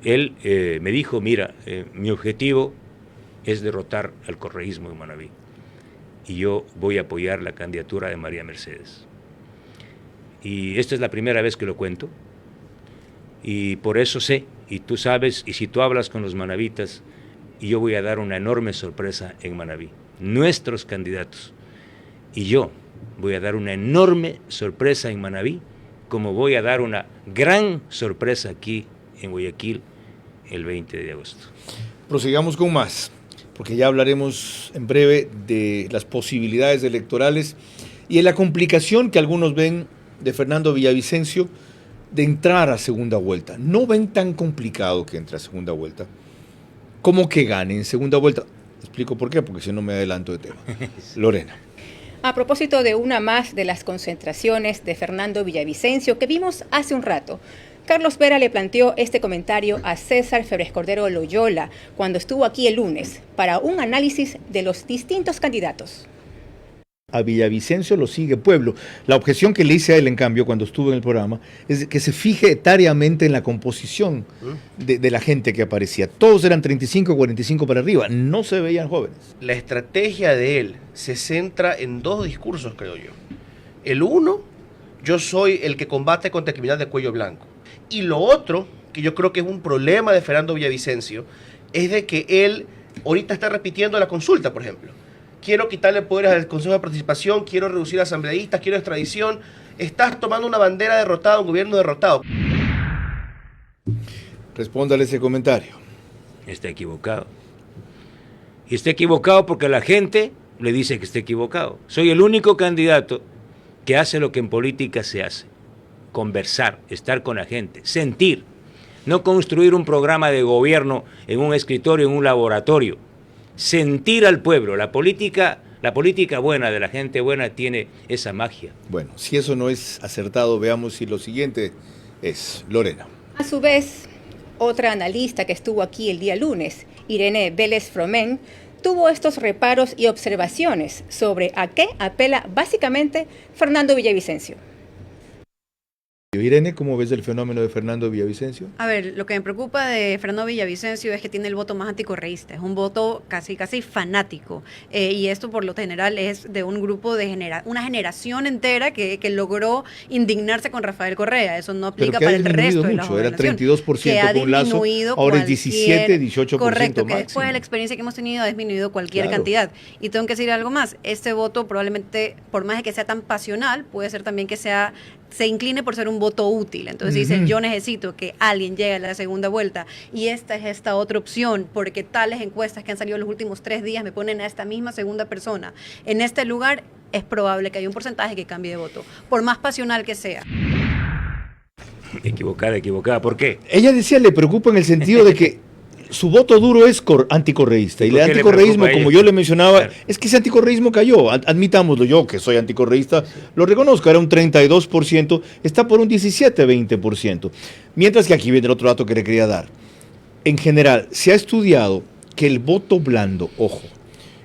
S6: él me dijo, mira, mi objetivo es derrotar al correísmo en Manabí. Y yo voy a apoyar la candidatura de María Mercedes. Y esta es la primera vez que lo cuento. Y por eso sé, y tú sabes, y si tú hablas con los manavitas, y yo voy a dar una enorme sorpresa en Manabí. Nuestros candidatos. Y yo voy a dar una enorme sorpresa en Manabí, como voy a dar una gran sorpresa aquí en Guayaquil el 20 de agosto.
S1: Prosigamos con más, porque ya hablaremos en breve de las posibilidades electorales y de la complicación que algunos ven de Fernando Villavicencio de entrar a segunda vuelta. No ven tan complicado que entre a segunda vuelta como que gane en segunda vuelta. Explico por qué, porque si no me adelanto de tema. Lorena.
S3: A propósito de una más de las concentraciones de Fernando Villavicencio que vimos hace un rato, Carlos Vera le planteó este comentario a César Febres Cordero Loyola cuando estuvo aquí el lunes para un análisis de los distintos candidatos.
S1: A Villavicencio lo sigue Pueblo. La objeción que le hice a él, en cambio, cuando estuvo en el programa, es que se fije etariamente en la composición de la gente que aparecía. Todos eran 35, 45 para arriba, no se veían jóvenes.
S8: La estrategia de él se centra en dos discursos, creo yo. El uno, yo soy el que combate contra el criminal de cuello blanco. Y lo otro, que yo creo que es un problema de Fernando Villavicencio, es de que él ahorita está repitiendo la consulta, por ejemplo. Quiero quitarle poderes al Consejo de Participación, quiero reducir asambleístas, quiero extradición. Estás tomando una bandera derrotada, un gobierno derrotado.
S1: Respóndale ese comentario.
S6: Está equivocado. Y está equivocado porque la gente le dice que está equivocado. Soy el único candidato que hace lo que en política se hace. Conversar, estar con la gente, sentir. No construir un programa de gobierno en un escritorio, en un laboratorio. Sentir al pueblo. La política buena de la gente buena tiene esa magia.
S1: Bueno, si eso no es acertado, veamos si lo siguiente es Lorena.
S3: A su vez, otra analista que estuvo aquí el día lunes, Irene Vélez Fromén, tuvo estos reparos y observaciones sobre a qué apela básicamente Fernando Villavicencio.
S1: Irene, ¿cómo ves el fenómeno de Fernando Villavicencio?
S9: A ver, lo que me preocupa de Fernando Villavicencio es que tiene el voto más anticorreísta, es un voto casi fanático, y esto por lo general es de un grupo de una generación entera que logró indignarse con Rafael Correa. Eso no aplica para el resto de la
S1: mucho, era
S9: población.
S1: 32% con Lazo, ahora es 17, 18%
S9: correcto, que
S1: máximo.
S9: después de la experiencia que hemos tenido ha disminuido cualquier
S1: Claro.
S9: cantidad. Y tengo que decir algo más, este voto probablemente, por más de que sea tan pasional, puede ser también que se incline por ser un voto útil. Entonces dicen, yo necesito que alguien llegue a la segunda vuelta y esta es esta otra opción, porque tales encuestas que han salido los últimos 3 días me ponen a esta misma segunda persona en este lugar. Es probable que haya un porcentaje que cambie de voto, por más pasional que sea.
S6: Equivocada. ¿Por qué?
S1: Ella decía, le preocupa en el sentido de que su voto duro es anticorreísta. Y
S6: ¿Por
S1: el
S6: qué le
S1: anticorreísmo,
S6: preocupa a
S1: como
S6: ella?
S1: yo le mencionaba,
S6: Claro.
S1: es que ese anticorreísmo cayó. Admitámoslo, yo que soy anticorreísta, lo reconozco, era un 32%, está por un 17-20%. Mientras que aquí viene el otro dato que le quería dar. En general, se ha estudiado que el voto blando, ojo,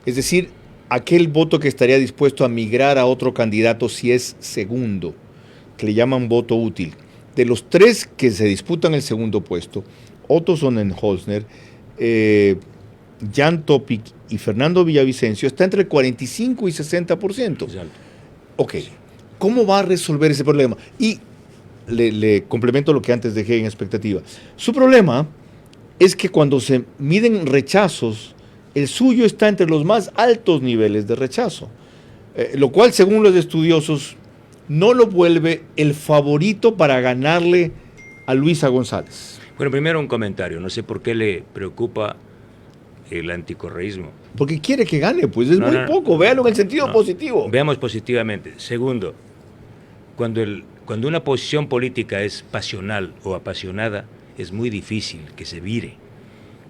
S1: es decir, aquel voto que estaría dispuesto a migrar a otro candidato si es segundo, que le llaman voto útil, de los 3 que se disputan el segundo puesto, Otto Sonnenholzner, Jan Topic y Fernando Villavicencio está entre el 45 y 60%.
S6: Exacto.
S1: Ok, ¿cómo va a resolver ese problema? Y le complemento lo que antes dejé en expectativa. Su problema es que cuando se miden rechazos, el suyo está entre los más altos niveles de rechazo, lo cual, según los estudiosos, no lo vuelve el favorito para ganarle a Luisa González.
S6: Bueno, primero un comentario. No sé por qué le preocupa el anticorreísmo.
S1: Porque quiere que gane, pues es muy poco. Véalo en el sentido positivo.
S6: Veamos positivamente. Segundo, cuando una posición política es pasional o apasionada, es muy difícil que se vire.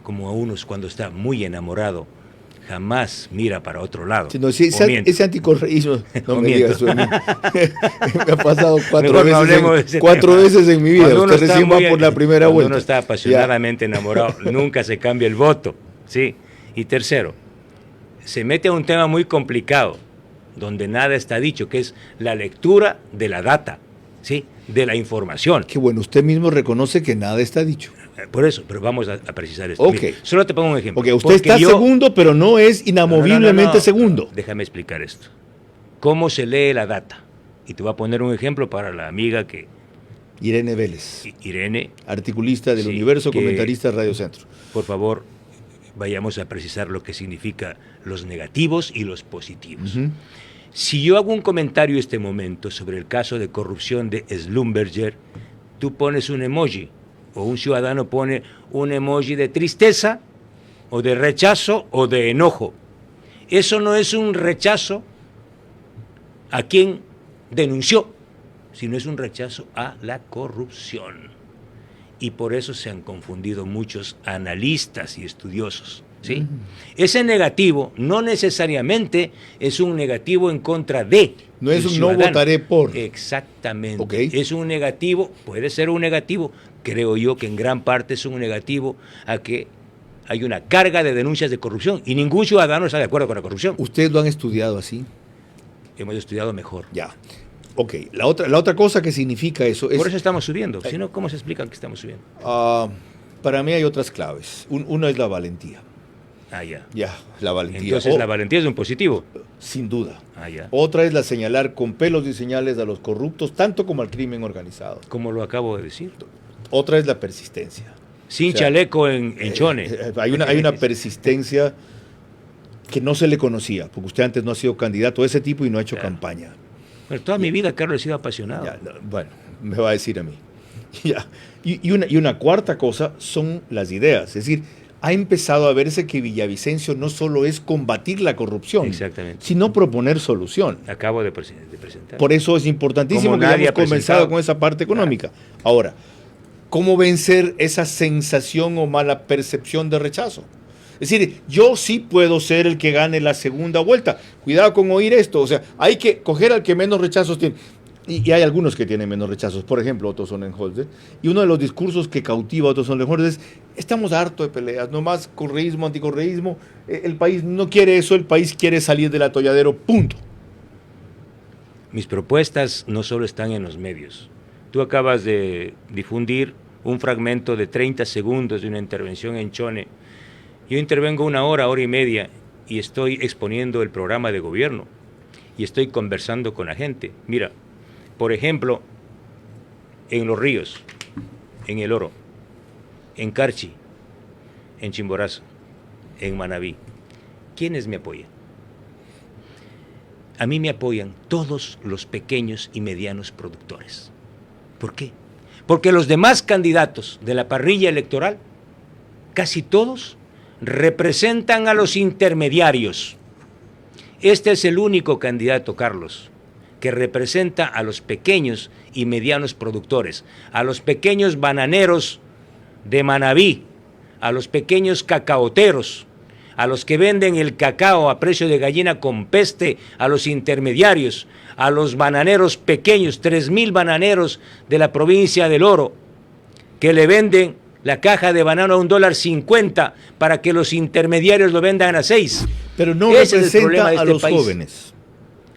S6: Como a unos cuando está muy enamorado, jamás mira para otro lado.
S1: Sí, no, si ese anticorreísmo, no me digas eso a mí. Me ha pasado cuatro veces en mi vida.
S6: Cuando
S1: Usted recién va por la primera vuelta.
S6: Cuando uno está apasionadamente enamorado, nunca se cambia el voto. ¿Sí? Y tercero, se mete a un tema muy complicado, donde nada está dicho, que es la lectura de la data, ¿sí? De la información.
S1: Qué bueno, usted mismo reconoce que nada está dicho.
S6: Por eso, pero vamos a precisar esto.
S1: Ok.
S6: Mira, solo te pongo un ejemplo.
S1: Porque usted está segundo, pero no es inamoviblemente segundo.
S6: Déjame explicar esto. ¿Cómo se lee la data? Y te voy a poner un ejemplo para la amiga que...
S1: Irene Vélez.
S6: Irene.
S1: Articulista del Universo, comentarista de Radio Centro.
S6: Por favor, vayamos a precisar lo que significa los negativos y los positivos. Si yo hago un comentario en este momento sobre el caso de corrupción de Schlumberger, tú pones un emoji, o un ciudadano pone un emoji de tristeza, o de rechazo, o de enojo. Eso no es un rechazo a quien denunció, sino es un rechazo a la corrupción. Y por eso se han confundido muchos analistas y estudiosos, ¿sí? Ese negativo no necesariamente es un negativo en contra de.
S1: No es un no votaré por.
S6: Exactamente.
S1: Okay.
S6: Es un negativo, puede ser un negativo, creo yo que en gran parte es un negativo a que hay una carga de denuncias de corrupción y ningún ciudadano está de acuerdo con la corrupción.
S1: ¿Ustedes lo han estudiado así?
S6: Hemos estudiado mejor.
S1: Ya. Ok, la otra cosa que significa eso es...
S6: Por eso estamos subiendo, si no, ¿cómo se explica que estamos subiendo?
S1: Para mí hay otras claves. Una es la valentía.
S6: Ah, ya.
S1: Ya, la valentía.
S6: Entonces la valentía es un positivo.
S1: Sin duda.
S6: Ah, ya.
S1: Otra es la señalar con pelos y señales a los corruptos, tanto como al crimen organizado.
S6: Como lo acabo de decir.
S1: Otra es la persistencia.
S6: Sin chaleco en Chone.
S1: Hay una persistencia que no se le conocía, porque usted antes no ha sido candidato de ese tipo y no ha hecho campaña.
S6: Pero toda mi vida, Carlos, he sido apasionado.
S1: Bueno, me va a decir a mí. Y una cuarta cosa son las ideas. Es decir, ha empezado a verse que Villavicencio no solo es combatir la corrupción, sino proponer solución.
S6: Acabo de presentar.
S1: Por eso es importantísimo que hayamos comenzado con esa parte económica. Ahora, ¿cómo vencer esa sensación o mala percepción de rechazo? Es decir, yo sí puedo ser el que gane la segunda vuelta. Cuidado con oír esto. O sea, hay que coger al que menos rechazos tiene. Y hay algunos que tienen menos rechazos. Por ejemplo, Otto Sonnenholzer. Y uno de los discursos que cautiva a Otto Sonnenholzer es: estamos hartos de peleas, no más correísmo, anticorreísmo. El país no quiere eso, el país quiere salir del atolladero, punto.
S6: Mis propuestas no solo están en los medios. Tú acabas de difundir un fragmento de 30 segundos de una intervención en Chone. Yo intervengo 1 hora, hora y media, y estoy exponiendo el programa de gobierno, y estoy conversando con la gente. Mira, por ejemplo, en Los Ríos, en El Oro, en Carchi, en Chimborazo, en Manabí, ¿quiénes me apoyan? A mí me apoyan todos los pequeños y medianos productores. ¿Por qué? Porque los demás candidatos de la parrilla electoral, casi todos, representan a los intermediarios. Este es el único candidato, Carlos, que representa a los pequeños y medianos productores, a los pequeños bananeros de Manabí, a los pequeños cacaoteros, a los que venden el cacao a precio de gallina con peste, a los intermediarios, a los bananeros pequeños, 3,000 bananeros de la provincia del Oro, que le venden la caja de banano a $1.50 para que los intermediarios lo vendan a 6.
S1: Pero no representa a los jóvenes.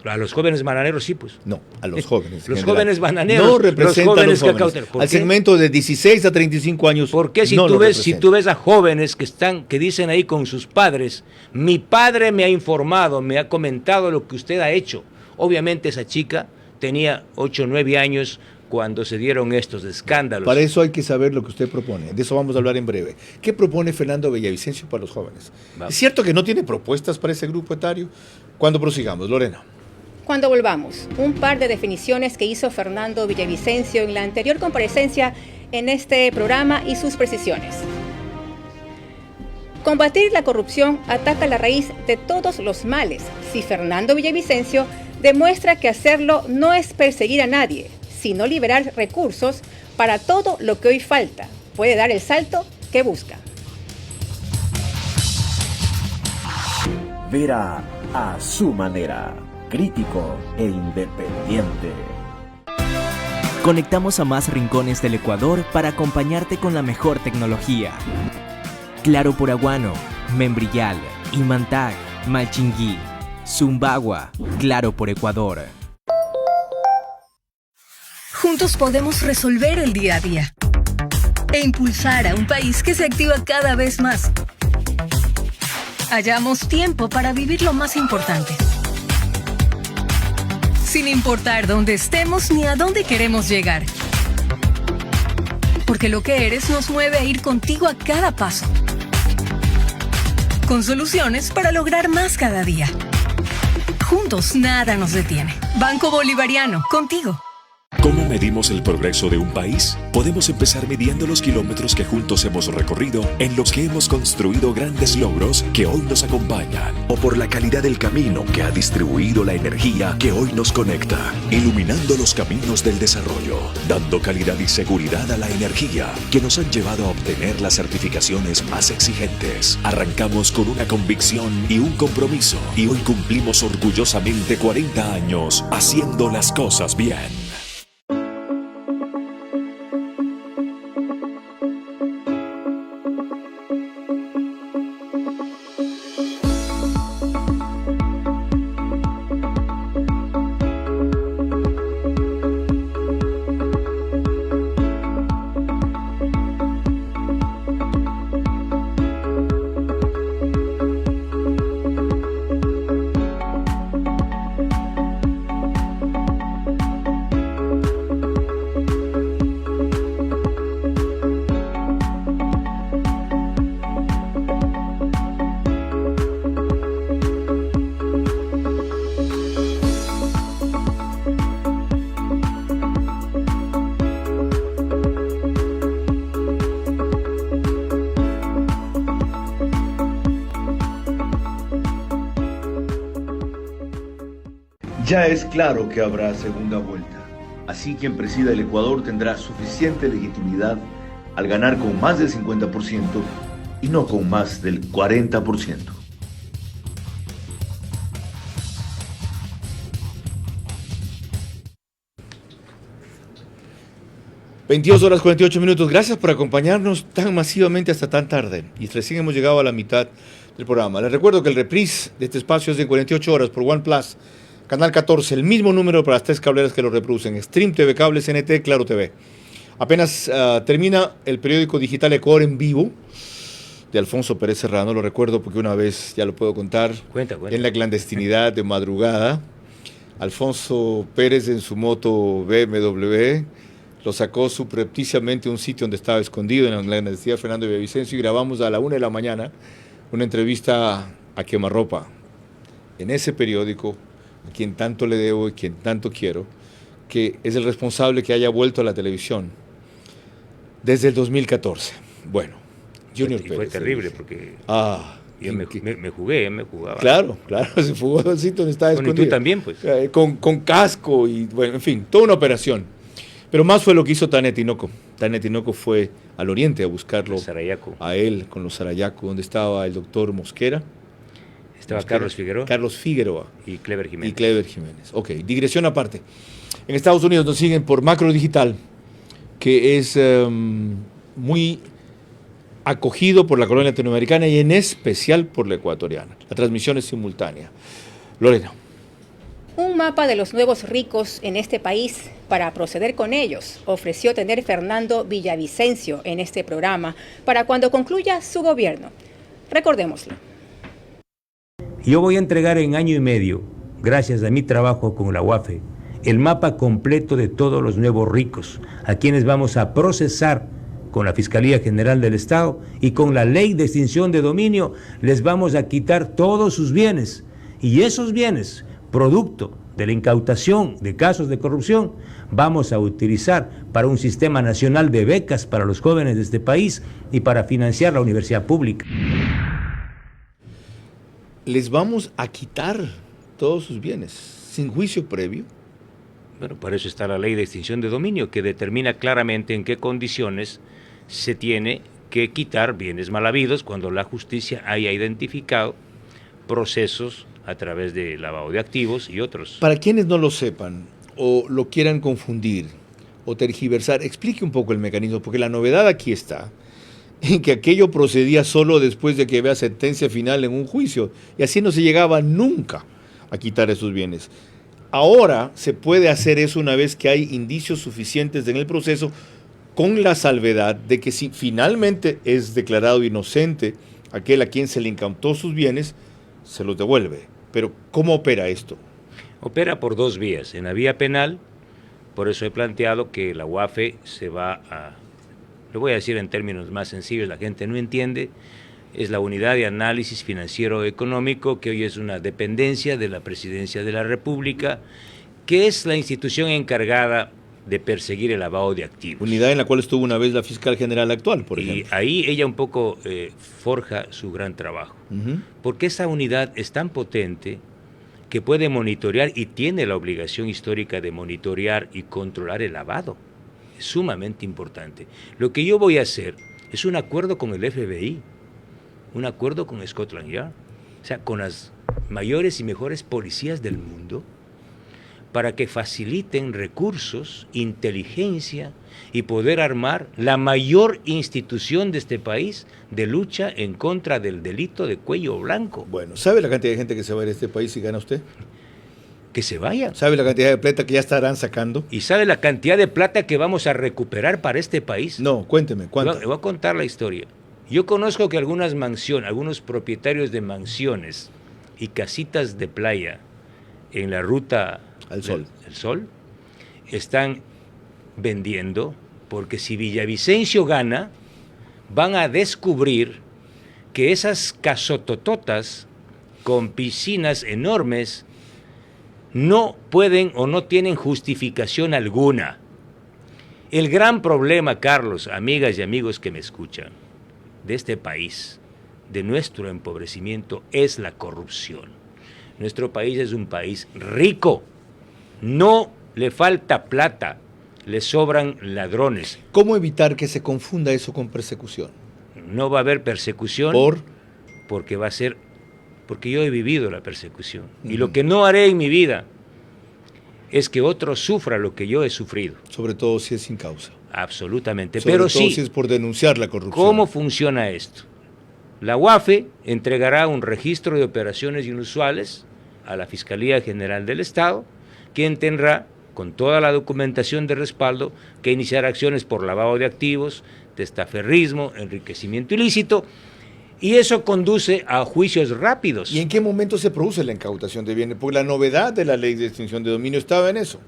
S6: A los jóvenes bananeros sí, pues.
S1: No, a los jóvenes.
S6: Los
S1: general.
S6: jóvenes bananeros,
S1: no representan
S6: los jóvenes
S1: a los jóvenes.
S6: cacauteros. ¿Por
S1: Al
S6: qué?
S1: segmento de 16 a 35 años.
S6: ¿Por qué si,
S1: no
S6: tú
S1: lo
S6: ves, si
S1: representa?
S6: tú ves a jóvenes que dicen ahí con sus padres, mi padre me ha informado, me ha comentado lo que usted ha hecho? Obviamente esa chica tenía 8 o 9 años cuando se dieron estos escándalos.
S1: Para eso hay que saber lo que usted propone. De eso vamos a hablar en breve. ¿Qué propone Fernando Villavicencio para los jóvenes?
S6: Vamos.
S1: ¿Es cierto que no tiene propuestas para ese grupo etario? Cuando prosigamos, Lorena.
S3: Cuando volvamos, un par de definiciones que hizo Fernando Villavicencio en la anterior comparecencia en este programa y sus precisiones. Combatir la corrupción ataca la raíz de todos los males. Si Fernando Villavicencio demuestra que hacerlo no es perseguir a nadie, sino liberar recursos para todo lo que hoy falta, puede dar el salto que busca.
S10: Vera a su manera, crítico e independiente. Conectamos a más rincones del Ecuador para acompañarte con la mejor tecnología. Claro por Aguano, Membrillal, Imantag, Malchinguí, Zumbagua, Claro por Ecuador.
S11: Juntos podemos resolver el día a día e impulsar a un país que se activa cada vez más. Hallamos tiempo para vivir lo más importante, sin importar dónde estemos ni a dónde queremos llegar. Porque lo que eres nos mueve a ir contigo a cada paso, con soluciones para lograr más cada día. Juntos nada nos detiene. Banco Bolivariano, contigo.
S12: ¿Cómo medimos el progreso de un país? Podemos empezar midiendo los kilómetros que juntos hemos recorrido, en los que hemos construido grandes logros que hoy nos acompañan.
S2: O por la calidad del camino que ha distribuido la energía que hoy nos conecta,
S12: Iluminando los caminos del desarrollo, dando calidad y seguridad a la energía que nos han llevado a obtener las certificaciones más exigentes. Arrancamos con una convicción y un compromiso, y hoy cumplimos orgullosamente 40 años haciendo las cosas bien.
S1: Ya es claro que habrá segunda vuelta. Así quien presida el Ecuador tendrá suficiente legitimidad al ganar con más del 50% y no con más del 40%. (22:48). Gracias por acompañarnos tan masivamente hasta tan tarde. Y recién hemos llegado a la mitad del programa. Les recuerdo que el reprise de este espacio es de 48 horas por OnePlus, Canal 14, el mismo número para las 3 cableras que lo reproducen: Stream TV Cable, CNT, Claro TV. Apenas termina el periódico digital Ecuador en vivo de Alfonso Pérez Serrano. Lo recuerdo porque una vez, ya lo puedo contar,
S6: Cuenta.
S1: en la clandestinidad de madrugada, Alfonso Pérez en su moto BMW lo sacó subrepticiamente a un sitio donde estaba escondido en la clandestinidad Fernando Villavicencio, y grabamos a la 1 de la mañana una entrevista a quemarropa en ese periódico, a quien tanto le debo y quien tanto quiero, que es el responsable que haya vuelto a la televisión desde el 2014. Bueno, Junior Pérez.
S6: Fue terrible porque yo me jugaba.
S1: Claro, se fugó al sitio donde estaba escondido.
S6: Y tú también, pues.
S1: Con casco y, bueno, en fin, toda una operación. Pero más fue lo que hizo Tania Tinoco. Tania Tinoco fue al oriente a buscarlo, a él, con los Sarayaco, donde estaba el doctor Mosquera.
S6: Estaba Carlos
S1: Figueroa.
S6: Y Clever Jiménez.
S1: Ok, digresión aparte. En Estados Unidos nos siguen por Macro Digital, que es muy acogido por la colonia latinoamericana y en especial por la ecuatoriana. La transmisión es simultánea. Lorena.
S3: Un mapa de los nuevos ricos en este país para proceder con ellos ofreció tener Fernando Villavicencio en este programa para cuando concluya su gobierno. Recordémoslo.
S6: Yo voy a entregar en año y medio, gracias a mi trabajo con la UAFE, el mapa completo de todos los nuevos ricos, a quienes vamos a procesar con la Fiscalía General del Estado y con la Ley de Extinción de Dominio les vamos a quitar todos sus bienes. Y esos bienes, producto de la incautación de casos de corrupción, vamos a utilizar para un sistema nacional de becas para los jóvenes de este país y para financiar la universidad pública.
S1: Les vamos a quitar todos sus bienes, sin juicio previo.
S6: Bueno, por eso está la Ley de Extinción de Dominio, que determina claramente en qué condiciones se tiene que quitar bienes mal habidos cuando la justicia haya identificado procesos a través de lavado de activos y otros.
S1: Para quienes no lo sepan o lo quieran confundir o tergiversar, explique un poco el mecanismo, porque la novedad aquí está en que aquello procedía solo después de que había sentencia final en un juicio, y así no se llegaba nunca a quitar esos bienes. Ahora se puede hacer eso una vez que hay indicios suficientes en el proceso, con la salvedad de que si finalmente es declarado inocente aquel a quien se le incautó sus bienes, se los devuelve. Pero ¿cómo opera esto?
S6: Opera por dos vías. En la vía penal, por eso he planteado que la UAFE se va a, lo voy a decir en términos más sencillos, la gente no entiende, es la Unidad de Análisis Financiero Económico, que hoy es una dependencia de la Presidencia de la República, que es la institución encargada de perseguir el lavado de activos.
S1: Unidad en la cual estuvo una vez la fiscal general actual, por ejemplo.
S6: Y ahí ella un poco forja su gran trabajo, porque esa unidad es tan potente que puede monitorear y tiene la obligación histórica de monitorear y controlar el lavado. Es sumamente importante. Lo que yo voy a hacer es un acuerdo con el FBI, un acuerdo con Scotland Yard, o sea, con las mayores y mejores policías del mundo, para que faciliten recursos, inteligencia y poder armar la mayor institución de este país de lucha en contra del delito de cuello blanco.
S1: Bueno, ¿sabe la cantidad de gente que se va a ir a este país si gana usted?
S6: Que se vaya.
S1: ¿Sabe la cantidad de plata que ya estarán sacando?
S6: ¿Y sabe la cantidad de plata que vamos a recuperar para este país?
S1: No, cuénteme, ¿cuánto?
S6: Le voy a contar la historia. Yo conozco que algunas mansiones, algunos propietarios de mansiones y casitas de playa en la ruta
S1: al Sol.
S6: El Sol, están vendiendo, porque si Villavicencio gana, van a descubrir que esas casotototas con piscinas enormes no pueden o no tienen justificación alguna. El gran problema, Carlos, amigas y amigos que me escuchan, de este país, de nuestro empobrecimiento, es la corrupción. Nuestro país es un país rico. No le falta plata, le sobran ladrones.
S1: ¿Cómo evitar que se confunda eso con persecución?
S6: No va a haber persecución. Porque va a ser, porque yo he vivido la persecución. Y lo que no haré en mi vida es que otro sufra lo que yo he sufrido.
S1: Sobre todo si es sin causa.
S6: Absolutamente.
S1: Sobre
S6: pero
S1: todo
S6: sí,
S1: si es por denunciar la corrupción.
S6: ¿Cómo funciona esto? La UAFE entregará un registro de operaciones inusuales a la Fiscalía General del Estado, quien tendrá, con toda la documentación de respaldo, que iniciar acciones por lavado de activos, testaferrismo, enriquecimiento ilícito, y eso conduce a juicios rápidos.
S1: ¿Y en qué momento se produce la incautación de bienes? Porque la novedad de la Ley de Extinción de Dominio estaba en eso.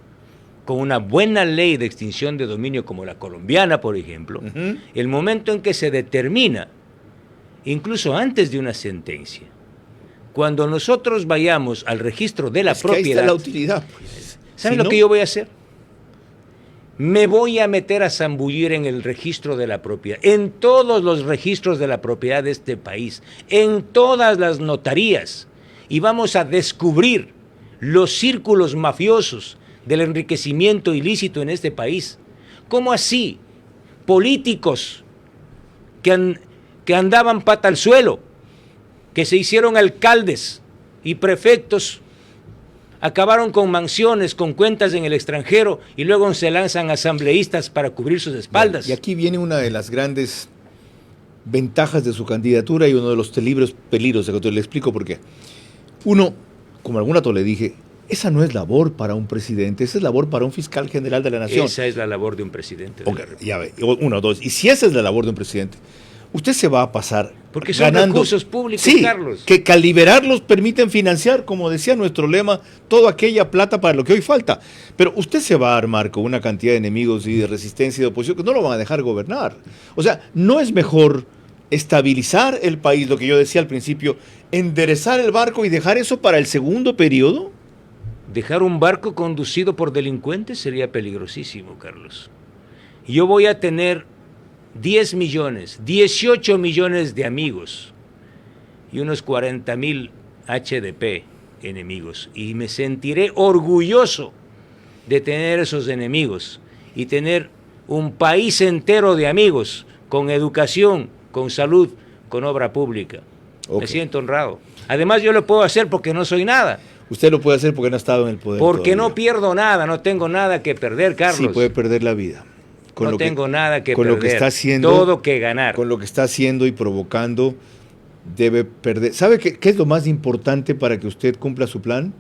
S6: Con una buena ley de extinción de dominio como la colombiana, por ejemplo, el momento en que se determina, incluso antes de una sentencia, cuando nosotros vayamos al registro de la propiedad...
S1: Que ahí está la utilidad, pues.
S6: ¿Saben lo que yo voy a hacer? Me voy a meter a zambullir en el registro de la propiedad, en todos los registros de la propiedad de este país, en todas las notarías, y vamos a descubrir los círculos mafiosos del enriquecimiento ilícito en este país. ¿Cómo así? Políticos que andaban pata al suelo, que se hicieron alcaldes y prefectos, acabaron con mansiones, con cuentas en el extranjero y luego se lanzan asambleístas para cubrir sus espaldas.
S1: Y aquí viene una de las grandes ventajas de su candidatura y uno de los peligros de que le explico por qué. Uno, como algún rato le dije, Esa no es labor para un presidente, esa es labor para un fiscal general de la nación.
S6: Esa es la labor de un presidente.
S1: Okay, ya ve, uno, dos. Y si esa es la labor de un presidente, usted se va a pasar
S6: porque son
S1: ganando
S6: recursos públicos,
S1: sí,
S6: Carlos.
S1: Que al liberarlos permiten financiar, como decía nuestro lema, toda aquella plata para lo que hoy falta. Pero usted se va a armar con una cantidad de enemigos y de resistencia y de oposición que no lo van a dejar gobernar. O sea, ¿no es mejor estabilizar el país, lo que yo decía al principio, enderezar el barco y dejar eso para el segundo periodo?
S6: Dejar un barco conducido por delincuentes sería peligrosísimo, Carlos. Yo voy a tener 10 millones, 18 millones de amigos y unos 40,000 HDP enemigos. Y me sentiré orgulloso de tener esos enemigos y tener un país entero de amigos con educación, con salud, con obra pública. Okay. Me siento honrado. Además, yo lo puedo hacer porque no soy nada.
S1: Usted lo puede hacer porque no ha estado en el poder.
S6: Porque
S1: todavía.
S6: No pierdo nada, no tengo nada que perder, Carlos.
S1: Sí, puede perder la vida.
S6: No tengo nada que
S1: con
S6: perder,
S1: lo que está haciendo,
S6: todo que ganar.
S1: Con lo que está haciendo y provocando, debe perder. ¿Sabe qué es lo más importante para que usted cumpla su plan?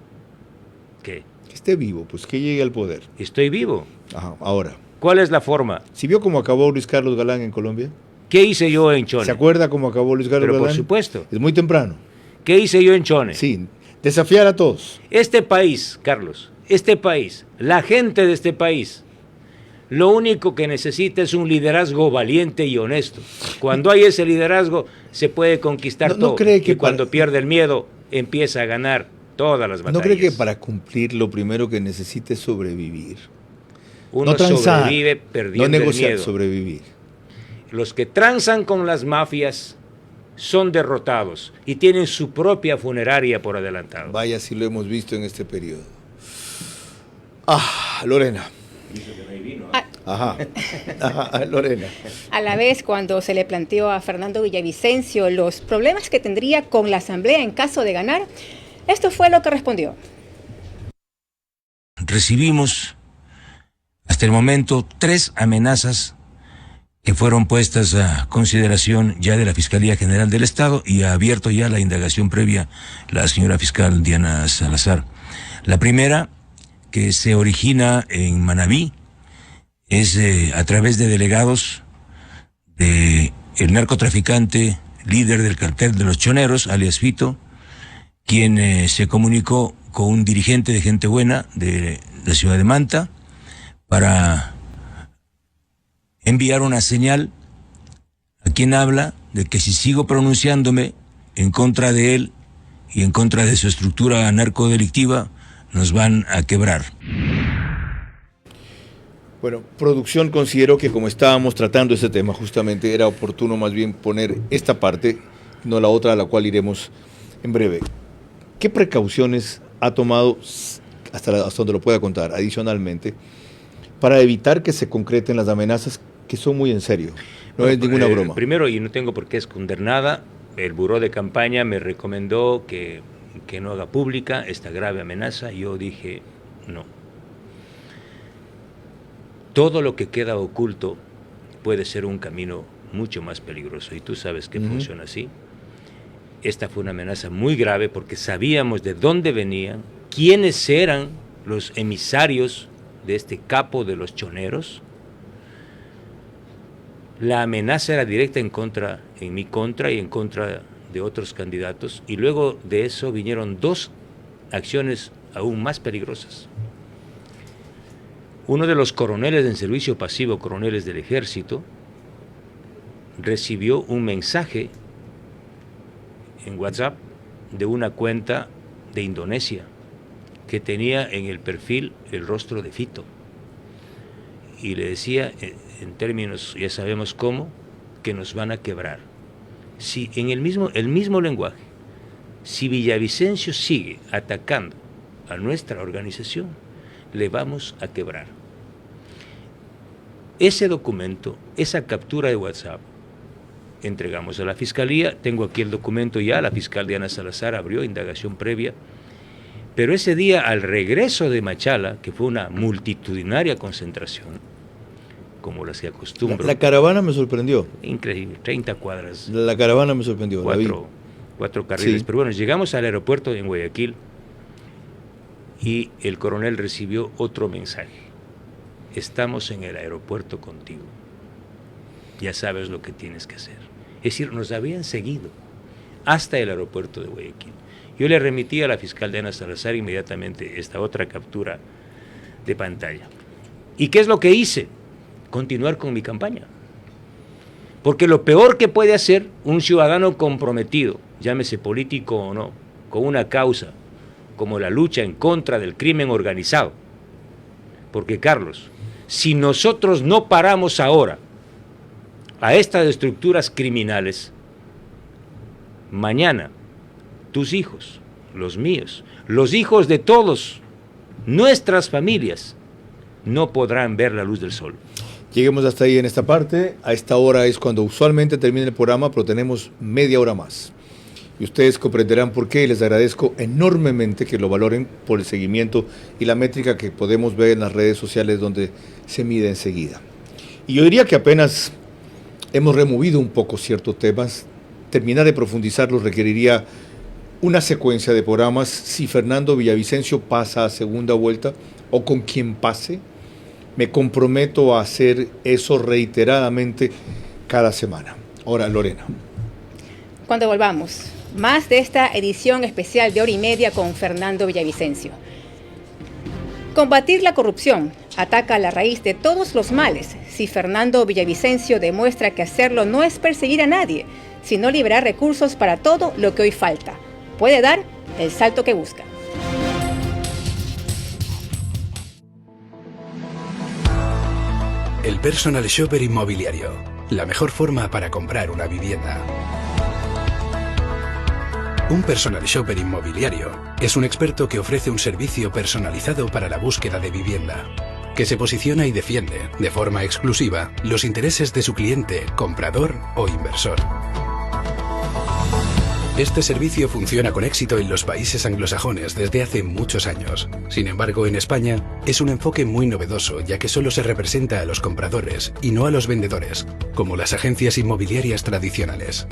S6: ¿Qué?
S1: Que esté vivo, pues que llegue al poder.
S6: Estoy vivo.
S1: Ajá, ahora.
S6: ¿Cuál es la forma?
S1: ¿Sí vio cómo acabó Luis Carlos Galán en Colombia?
S6: ¿Qué hice yo en Chone?
S1: ¿Se acuerda cómo acabó Luis Carlos Galán?
S6: Por supuesto.
S1: Es muy temprano.
S6: ¿Qué hice yo en Chone?
S1: Sí, desafiar a todos.
S6: Este país, Carlos, este país, la gente de este país, lo único que necesita es un liderazgo valiente y honesto. Cuando hay ese liderazgo, se puede conquistar todo.
S1: ¿No cree que
S6: y cuando pierde el miedo, empieza a ganar todas las batallas.
S1: ¿No cree que para cumplir lo primero que necesita es sobrevivir?
S6: Uno
S1: no transar,
S6: sobrevive perdiendo
S1: no negociar,
S6: el miedo.
S1: Sobrevivir.
S6: Los que transan con las mafias son derrotados y tienen su propia funeraria por adelantado.
S1: Vaya si lo hemos visto en este periodo. Ah, Lorena. Ajá, Lorena.
S3: A la vez, cuando se le planteó a Fernando Villavicencio los problemas que tendría con la Asamblea en caso de ganar, esto fue lo que respondió.
S6: Recibimos hasta el momento 3 amenazas que fueron puestas a consideración ya de la Fiscalía General del Estado y ha abierto ya la indagación previa la señora fiscal Diana Salazar. La primera, que se origina en Manabí, es a través de delegados de el narcotraficante líder del cartel de los choneros, alias Fito, quien se comunicó con un dirigente de Gente Buena de la ciudad de Manta para enviar una señal a quien habla de que si sigo pronunciándome en contra de él y en contra de su estructura narcodelictiva, nos van a quebrar.
S1: Bueno, producción consideró que como estábamos tratando este tema, justamente era oportuno más bien poner esta parte, no la otra a la cual iremos en breve. ¿Qué precauciones ha tomado, hasta donde lo pueda contar, adicionalmente, para evitar que se concreten las amenazas que son muy en serio? No es ninguna broma.
S6: Primero, y no tengo por qué esconder nada, el buró de campaña me recomendó que no haga pública esta grave amenaza. Yo dije no. Todo lo que queda oculto puede ser un camino mucho más peligroso y tú sabes que funciona así. Esta fue una amenaza muy grave porque sabíamos de dónde venían, quiénes eran los emisarios de este capo de los choneros. La amenaza era directa en mi contra y en contra de otros candidatos, y luego de eso vinieron 2 acciones aún más peligrosas. Uno de los coroneles en servicio pasivo, coroneles del ejército, recibió un mensaje en WhatsApp de una cuenta de Indonesia que tenía en el perfil el rostro de Fito y le decía en términos, ya sabemos cómo, que nos van a quebrar. Si en el mismo lenguaje, si Villavicencio sigue atacando a nuestra organización, le vamos a quebrar. Ese documento, esa captura de WhatsApp, entregamos a la Fiscalía. Tengo aquí el documento ya, la fiscal Diana Salazar abrió indagación previa. Pero ese día, al regreso de Machala, que fue una multitudinaria concentración, como las que acostumbro.
S1: La caravana me sorprendió.
S6: Increíble, 30 cuadras.
S1: La caravana me sorprendió.
S6: 4 carriles. Sí. Pero bueno, llegamos al aeropuerto en Guayaquil y el coronel recibió otro mensaje. Estamos en el aeropuerto contigo. Ya sabes lo que tienes que hacer. Es decir, nos habían seguido hasta el aeropuerto de Guayaquil. Yo le remití a la fiscal Diana Salazar inmediatamente esta otra captura de pantalla. ¿Y qué es lo que hice? Continuar con mi campaña. Porque lo peor que puede hacer un ciudadano comprometido, llámese político o no, con una causa como la lucha en contra del crimen organizado. Porque, Carlos, si nosotros no paramos ahora a estas estructuras criminales, mañana tus hijos, los míos, los hijos de todos, nuestras familias, no podrán ver la luz del sol.
S1: Lleguemos hasta ahí en esta parte. A esta hora es cuando usualmente termina el programa, pero tenemos media hora más. Y ustedes comprenderán por qué, y les agradezco enormemente que lo valoren por el seguimiento y la métrica que podemos ver en las redes sociales donde se mide enseguida. Y yo diría que apenas hemos removido un poco ciertos temas. Terminar de profundizarlos requeriría una secuencia de programas si Fernando Villavicencio pasa a segunda vuelta o con quien pase. Me comprometo a hacer eso reiteradamente cada semana. Ahora, Lorena.
S3: Cuando volvamos, más de esta edición especial de Hora y Media con Fernando Villavicencio. Combatir la corrupción ataca la raíz de todos los males. Si Fernando Villavicencio demuestra que hacerlo no es perseguir a nadie, sino liberar recursos para todo lo que hoy falta, puede dar el salto que busca.
S13: El Personal Shopper Inmobiliario, la mejor forma para comprar una vivienda. Un Personal Shopper Inmobiliario es un experto que ofrece un servicio personalizado para la búsqueda de vivienda, que se posiciona y defiende de forma exclusiva los intereses de su cliente, comprador o inversor. Este servicio funciona con éxito en los países anglosajones desde hace muchos años. Sin embargo, en España es un enfoque muy novedoso, ya que solo se representa a los compradores y no a los vendedores, como las agencias inmobiliarias tradicionales.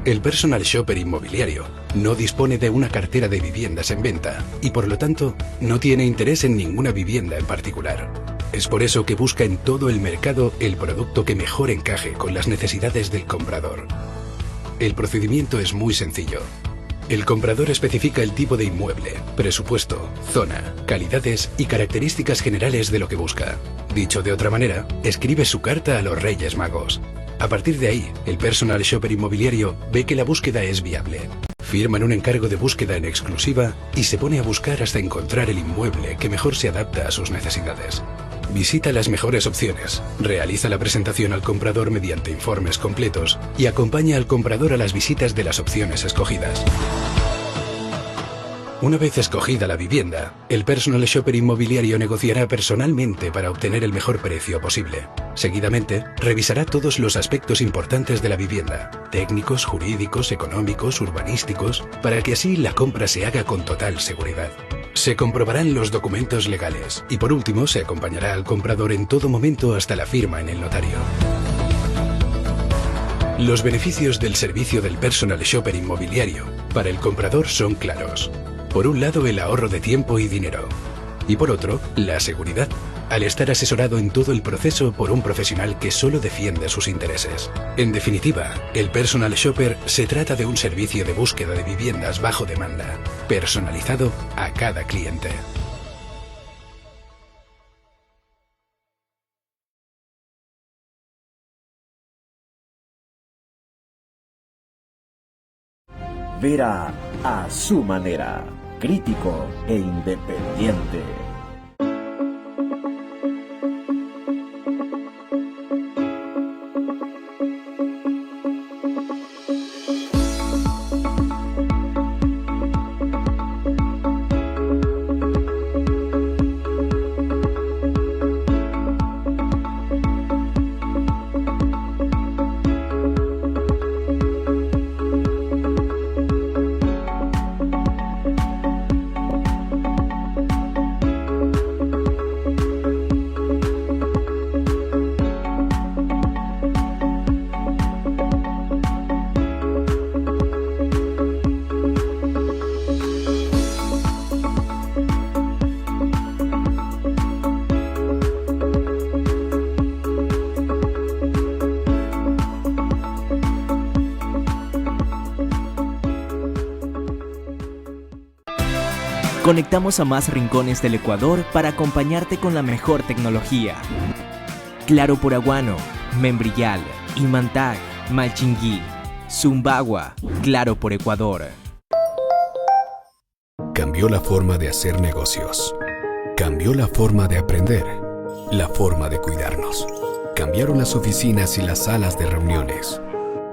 S13: El Personal Shopper Inmobiliario no dispone de una cartera de viviendas en venta y, por lo tanto, no tiene interés en ninguna vivienda en particular. Es por eso que busca en todo el mercado el producto que mejor encaje con las necesidades del comprador. El procedimiento es muy sencillo. El comprador especifica el tipo de inmueble, presupuesto, zona, calidades y características generales de lo que busca. Dicho de otra manera, escribe su carta a los Reyes Magos. A partir de ahí, el Personal Shopper Inmobiliario ve que la búsqueda es viable. Firman un encargo de búsqueda en exclusiva y se pone a buscar hasta encontrar el inmueble que mejor se adapta a sus necesidades. Visita las mejores opciones, realiza la presentación al comprador mediante informes completos y acompaña al comprador a las visitas de las opciones escogidas. Una vez escogida la vivienda, el Personal Shopper Inmobiliario negociará personalmente para obtener el mejor precio posible. Seguidamente, revisará todos los aspectos importantes de la vivienda, técnicos, jurídicos, económicos, urbanísticos, para que así la compra se haga con total seguridad. Se comprobarán los documentos legales y, por último, se acompañará al comprador en todo momento hasta la firma en el notario. Los beneficios del servicio del Personal Shopper Inmobiliario para el comprador son claros. Por un lado, el ahorro de tiempo y dinero. Y por otro, la seguridad, al estar asesorado en todo el proceso por un profesional que solo defiende sus intereses. En definitiva, el Personal Shopper se trata de un servicio de búsqueda de viviendas bajo demanda, personalizado a cada cliente.
S14: Vera a su manera, crítico e independiente.
S10: Conectamos a más rincones del Ecuador para acompañarte con la mejor tecnología. Claro por Aguano, Membrillal, Imantag, Malchinguí, Zumbagua, Claro por Ecuador.
S13: Cambió la forma de hacer negocios. Cambió la forma de aprender. La forma de cuidarnos. Cambiaron las oficinas y las salas de reuniones.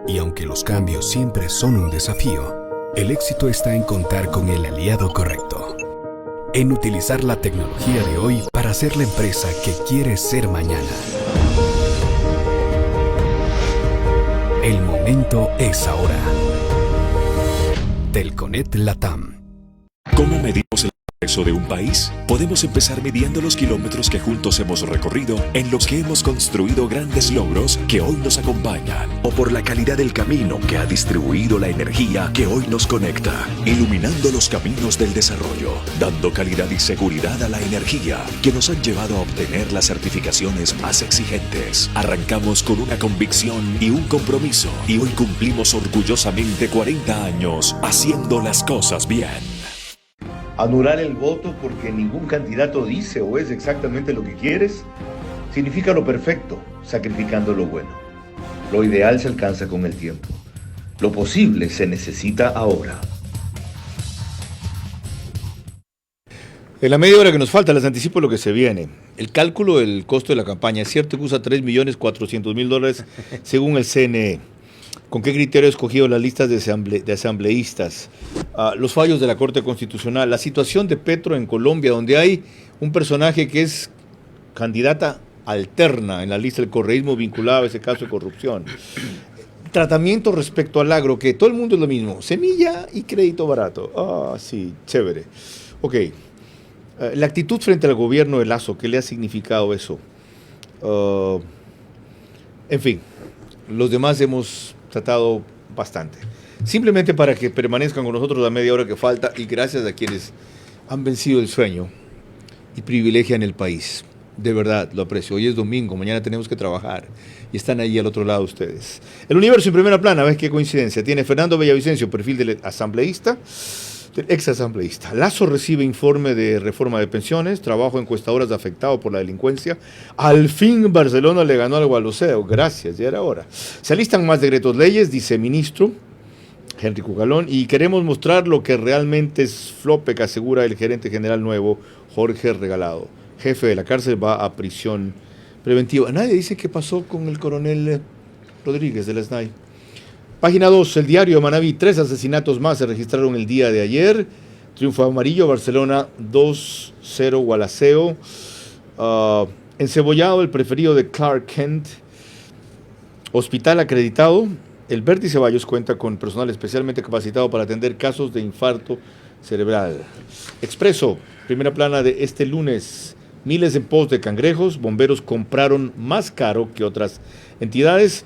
S13: Y aunque los cambios siempre son un desafío, el éxito está en contar con el aliado correcto. En utilizar la tecnología de hoy para ser la empresa que quieres ser mañana. El momento es ahora. Telconet Latam.
S12: ¿Cómo medimos el progreso de un país? Podemos empezar midiendo los kilómetros que juntos hemos recorrido, en los que hemos construido grandes logros que hoy nos acompañan, o por la calidad del camino que ha distribuido la energía que hoy nos conecta, iluminando los caminos del desarrollo, dando calidad y seguridad a la energía que nos han llevado a obtener las certificaciones más exigentes. Arrancamos con una convicción y un compromiso, y hoy cumplimos orgullosamente 40 años haciendo las cosas bien.
S1: Anular el voto porque ningún candidato dice o es exactamente lo que quieres, significa lo perfecto, sacrificando lo bueno. Lo ideal se alcanza con el tiempo. Lo posible se necesita ahora. En la media hora que nos falta, les anticipo lo que se viene. El cálculo del costo de la campaña. Es cierto que usa $3.400.000 según el CNE. ¿Con qué criterio ha escogido las listas de asambleístas? Los fallos de la Corte Constitucional, la situación de Petro en Colombia, donde hay un personaje que es candidata alterna en la lista del correísmo vinculado a ese caso de corrupción. Tratamiento respecto al agro, que todo el mundo es lo mismo, semilla y crédito barato. Sí, chévere. Ok, la actitud frente al gobierno de Lazo, ¿qué le ha significado eso? En fin, los demás hemos tratado bastante. Simplemente para que permanezcan con nosotros la media hora que falta y gracias a quienes han vencido el sueño y privilegian el país. De verdad, lo aprecio. Hoy es domingo, mañana tenemos que trabajar y están ahí al otro lado ustedes. El Universo en primera plana, ¿ves qué coincidencia? Tiene Fernando Villavicencio, perfil del asambleísta, del ex asambleísta. Lazo recibe informe de reforma de pensiones, trabajo encuestadoras de afectado por la delincuencia. Al fin Barcelona le ganó al Gualoceo, gracias, ya era hora. Se alistan más decretos leyes, dice ministro Henry Cucalón, y queremos mostrar lo que realmente es FLOPEC, asegura el gerente general nuevo, Jorge Regalado. Jefe de la cárcel va a prisión preventiva. Nadie dice qué pasó con el coronel Rodríguez de la SNAI. Página 2, el diario de Manaví, 3 asesinatos más se registraron el día de ayer. Triunfo amarillo, Barcelona 2-0 Gualaceo. Encebollado, el preferido de Clark Kent. Hospital acreditado. El Berti Ceballos cuenta con personal especialmente capacitado para atender casos de infarto cerebral. Expreso, primera plana de este lunes. Miles en pos de cangrejos, bomberos compraron más caro que otras entidades.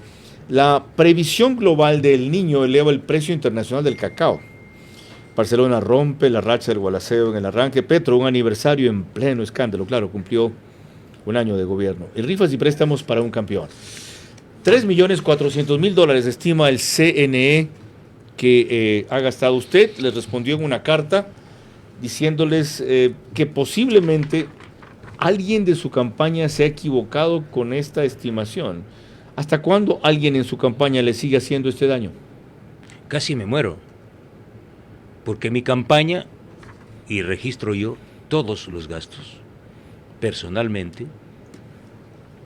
S1: La previsión global del Niño eleva el precio internacional del cacao. Barcelona rompe la racha del Gualaceo en el arranque. Petro, un aniversario en pleno escándalo. Claro, cumplió un año de gobierno. Y rifas y préstamos para un campeón. $3.400.000 estima el CNE que ha gastado usted. Les respondió en una carta diciéndoles que posiblemente alguien de su campaña se ha equivocado con esta estimación. ¿Hasta cuándo alguien en su campaña le sigue haciendo este daño?
S6: Casi me muero, porque mi campaña, y registro yo todos los gastos, personalmente,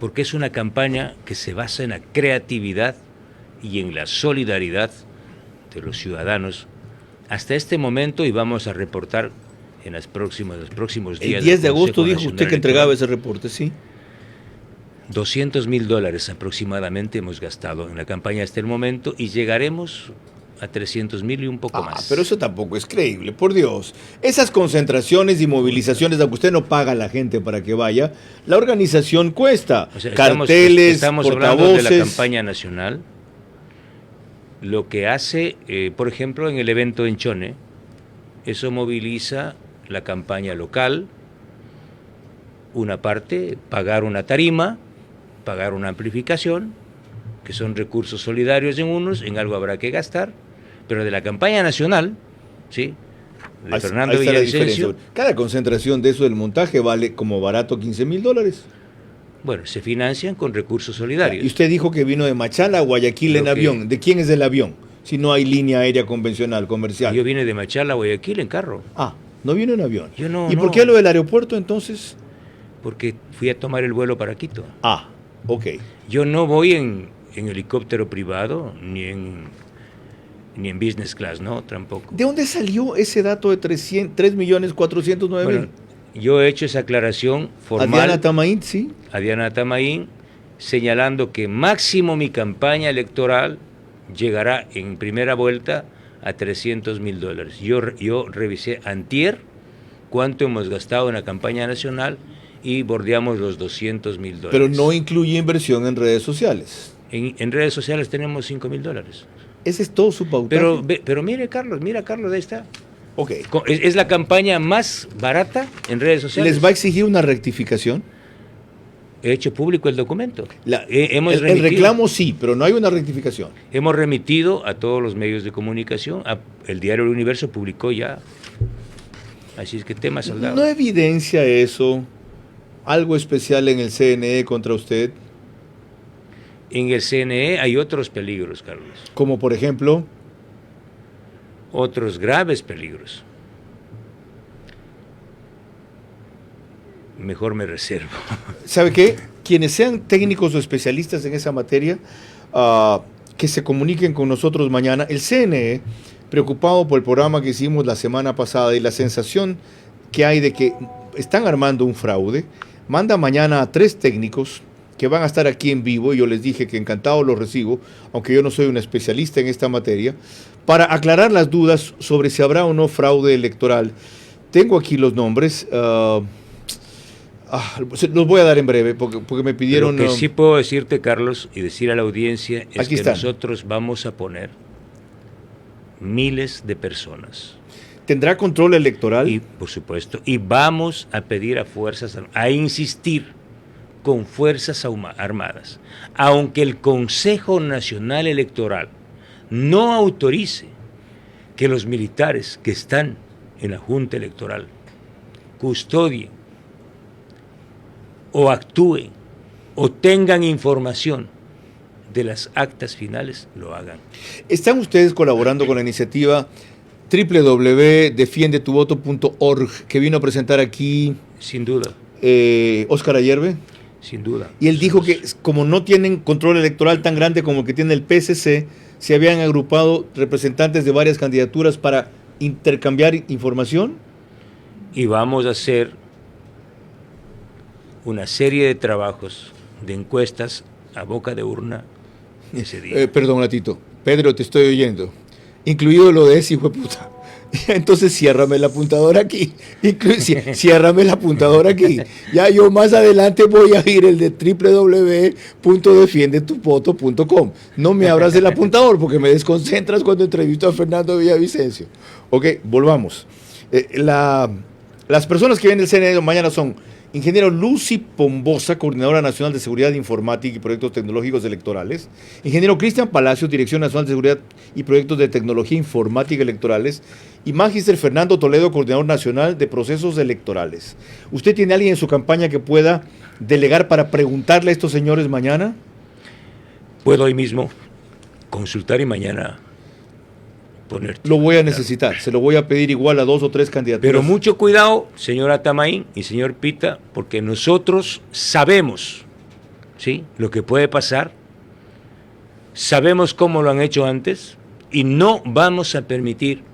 S6: porque es una campaña que se basa en la creatividad y en la solidaridad de los ciudadanos. Hasta este momento, y vamos a reportar en los próximos días.
S1: El 10 de agosto dijo usted que entregaba ese reporte, ¿sí?
S6: $200.000 aproximadamente hemos gastado en la campaña hasta el momento y llegaremos a 300.000 y un poco más.
S1: Pero eso tampoco es creíble, por Dios. Esas concentraciones y movilizaciones, aunque usted no paga a la gente para que vaya, la organización cuesta.
S6: O sea,
S1: carteles,
S6: estamos
S1: portavoces.
S6: hablando de la campaña nacional. Lo que hace, por ejemplo, en el evento en Chone, eso moviliza la campaña local, una parte, pagar una tarima, pagar una amplificación, que son recursos solidarios en unos, en algo habrá que gastar, pero de la campaña nacional, ¿sí?, de Fernando
S1: Ahí está la
S6: Villavicencio.
S1: diferencia. Cada concentración de eso del montaje vale como barato $15,000.
S6: Bueno, se financian con recursos solidarios.
S1: Y usted dijo que vino de Machala a Guayaquil en avión. ¿De quién es el avión? Si no hay línea aérea convencional, comercial.
S6: Yo vine de Machala a Guayaquil en carro.
S1: Ah, no vino en avión.
S6: Yo no.
S1: ¿Y por qué lo del aeropuerto entonces?
S6: Porque fui a tomar el vuelo para Quito.
S1: Ah, ok.
S6: Yo no voy en helicóptero privado ni en business class, no, tampoco.
S1: ¿De dónde salió ese dato de 3.409.000?
S6: Bueno, yo he hecho esa aclaración formal.
S1: A Diana Tamaín, sí.
S6: A Diana Tamaín, señalando que máximo mi campaña electoral llegará en primera vuelta a $300,000. Yo revisé antier cuánto hemos gastado en la campaña nacional y bordeamos los $200,000.
S1: Pero no incluye inversión en redes sociales.
S6: En redes sociales tenemos $5,000.
S1: Ese es todo su pautaje.
S6: Pero mira Carlos, ahí está.
S1: Ok.
S6: Es la campaña más barata en redes sociales.
S1: ¿Les va a exigir una rectificación?
S6: He hecho público el documento.
S1: El reclamo sí, pero no hay una rectificación.
S6: Hemos remitido a todos los medios de comunicación. El diario El Universo publicó ya. Así es que tema saldado.
S1: ¿No evidencia eso algo especial en el CNE contra usted?
S6: En el CNE hay otros peligros, Carlos.
S1: Como por ejemplo...
S6: Otros graves peligros. Mejor me reservo.
S1: ¿Sabe qué? Quienes sean técnicos o especialistas en esa materia, que se comuniquen con nosotros mañana. El CNE, preocupado por el programa que hicimos la semana pasada y la sensación que hay de que están armando un fraude, manda mañana a 3 técnicos que van a estar aquí en vivo, y yo les dije que encantado los recibo, aunque yo no soy un especialista en esta materia, para aclarar las dudas sobre si habrá o no fraude electoral. Tengo aquí los nombres, los voy a dar en breve, porque me pidieron...
S6: Lo que sí puedo decirte, Carlos, y decir a la audiencia, es
S1: aquí
S6: que
S1: están.
S6: nosotros vamos a poner miles de personas.
S1: ¿Tendrá control electoral?
S6: Y, por supuesto, y vamos a pedir a insistir con Fuerzas Armadas, aunque el Consejo Nacional Electoral no autorice que los militares que están en la Junta Electoral custodien o actúen o tengan información de las actas finales, lo hagan.
S1: ¿Están ustedes colaborando con la iniciativa www.defiendetuvoto.org que vino a presentar aquí?
S6: Sin duda.
S1: Óscar Ayerbe.
S6: Sin duda.
S1: Y él dijo que como no tienen control electoral tan grande como el que tiene el PSC, se habían agrupado representantes de varias candidaturas para intercambiar información.
S6: Y vamos a hacer una serie de trabajos, de encuestas a boca de urna ese día.
S1: Perdón, un ratito. Pedro, te estoy oyendo. Incluido lo de ese hijo de puta. Entonces ciérrame la apuntadora aquí. Ciérrame la apuntadora aquí. Ya yo más adelante voy a ir el de www.defiendetuvoto.com. No me abras el apuntador porque me desconcentras cuando entrevisto a Fernando Villavicencio. Ok, volvamos. Las personas que vienen del CNE mañana son ingeniero Lucy Pombosa, coordinadora nacional de seguridad informática y proyectos tecnológicos electorales; ingeniero Cristian Palacios, dirección nacional de seguridad y proyectos de tecnología informática electorales; y magíster Fernando Toledo, coordinador nacional de procesos electorales. ¿Usted tiene alguien en su campaña que pueda delegar para preguntarle a estos señores mañana?
S6: Puedo hoy mismo consultar y mañana ponerte.
S1: Lo voy a necesitar, se lo voy a pedir igual a 2 o 3 candidaturas.
S6: Pero mucho cuidado, señora Tamaín y señor Pita, porque nosotros sabemos, ¿sí?, lo que puede pasar, sabemos cómo lo han hecho antes y no vamos a permitir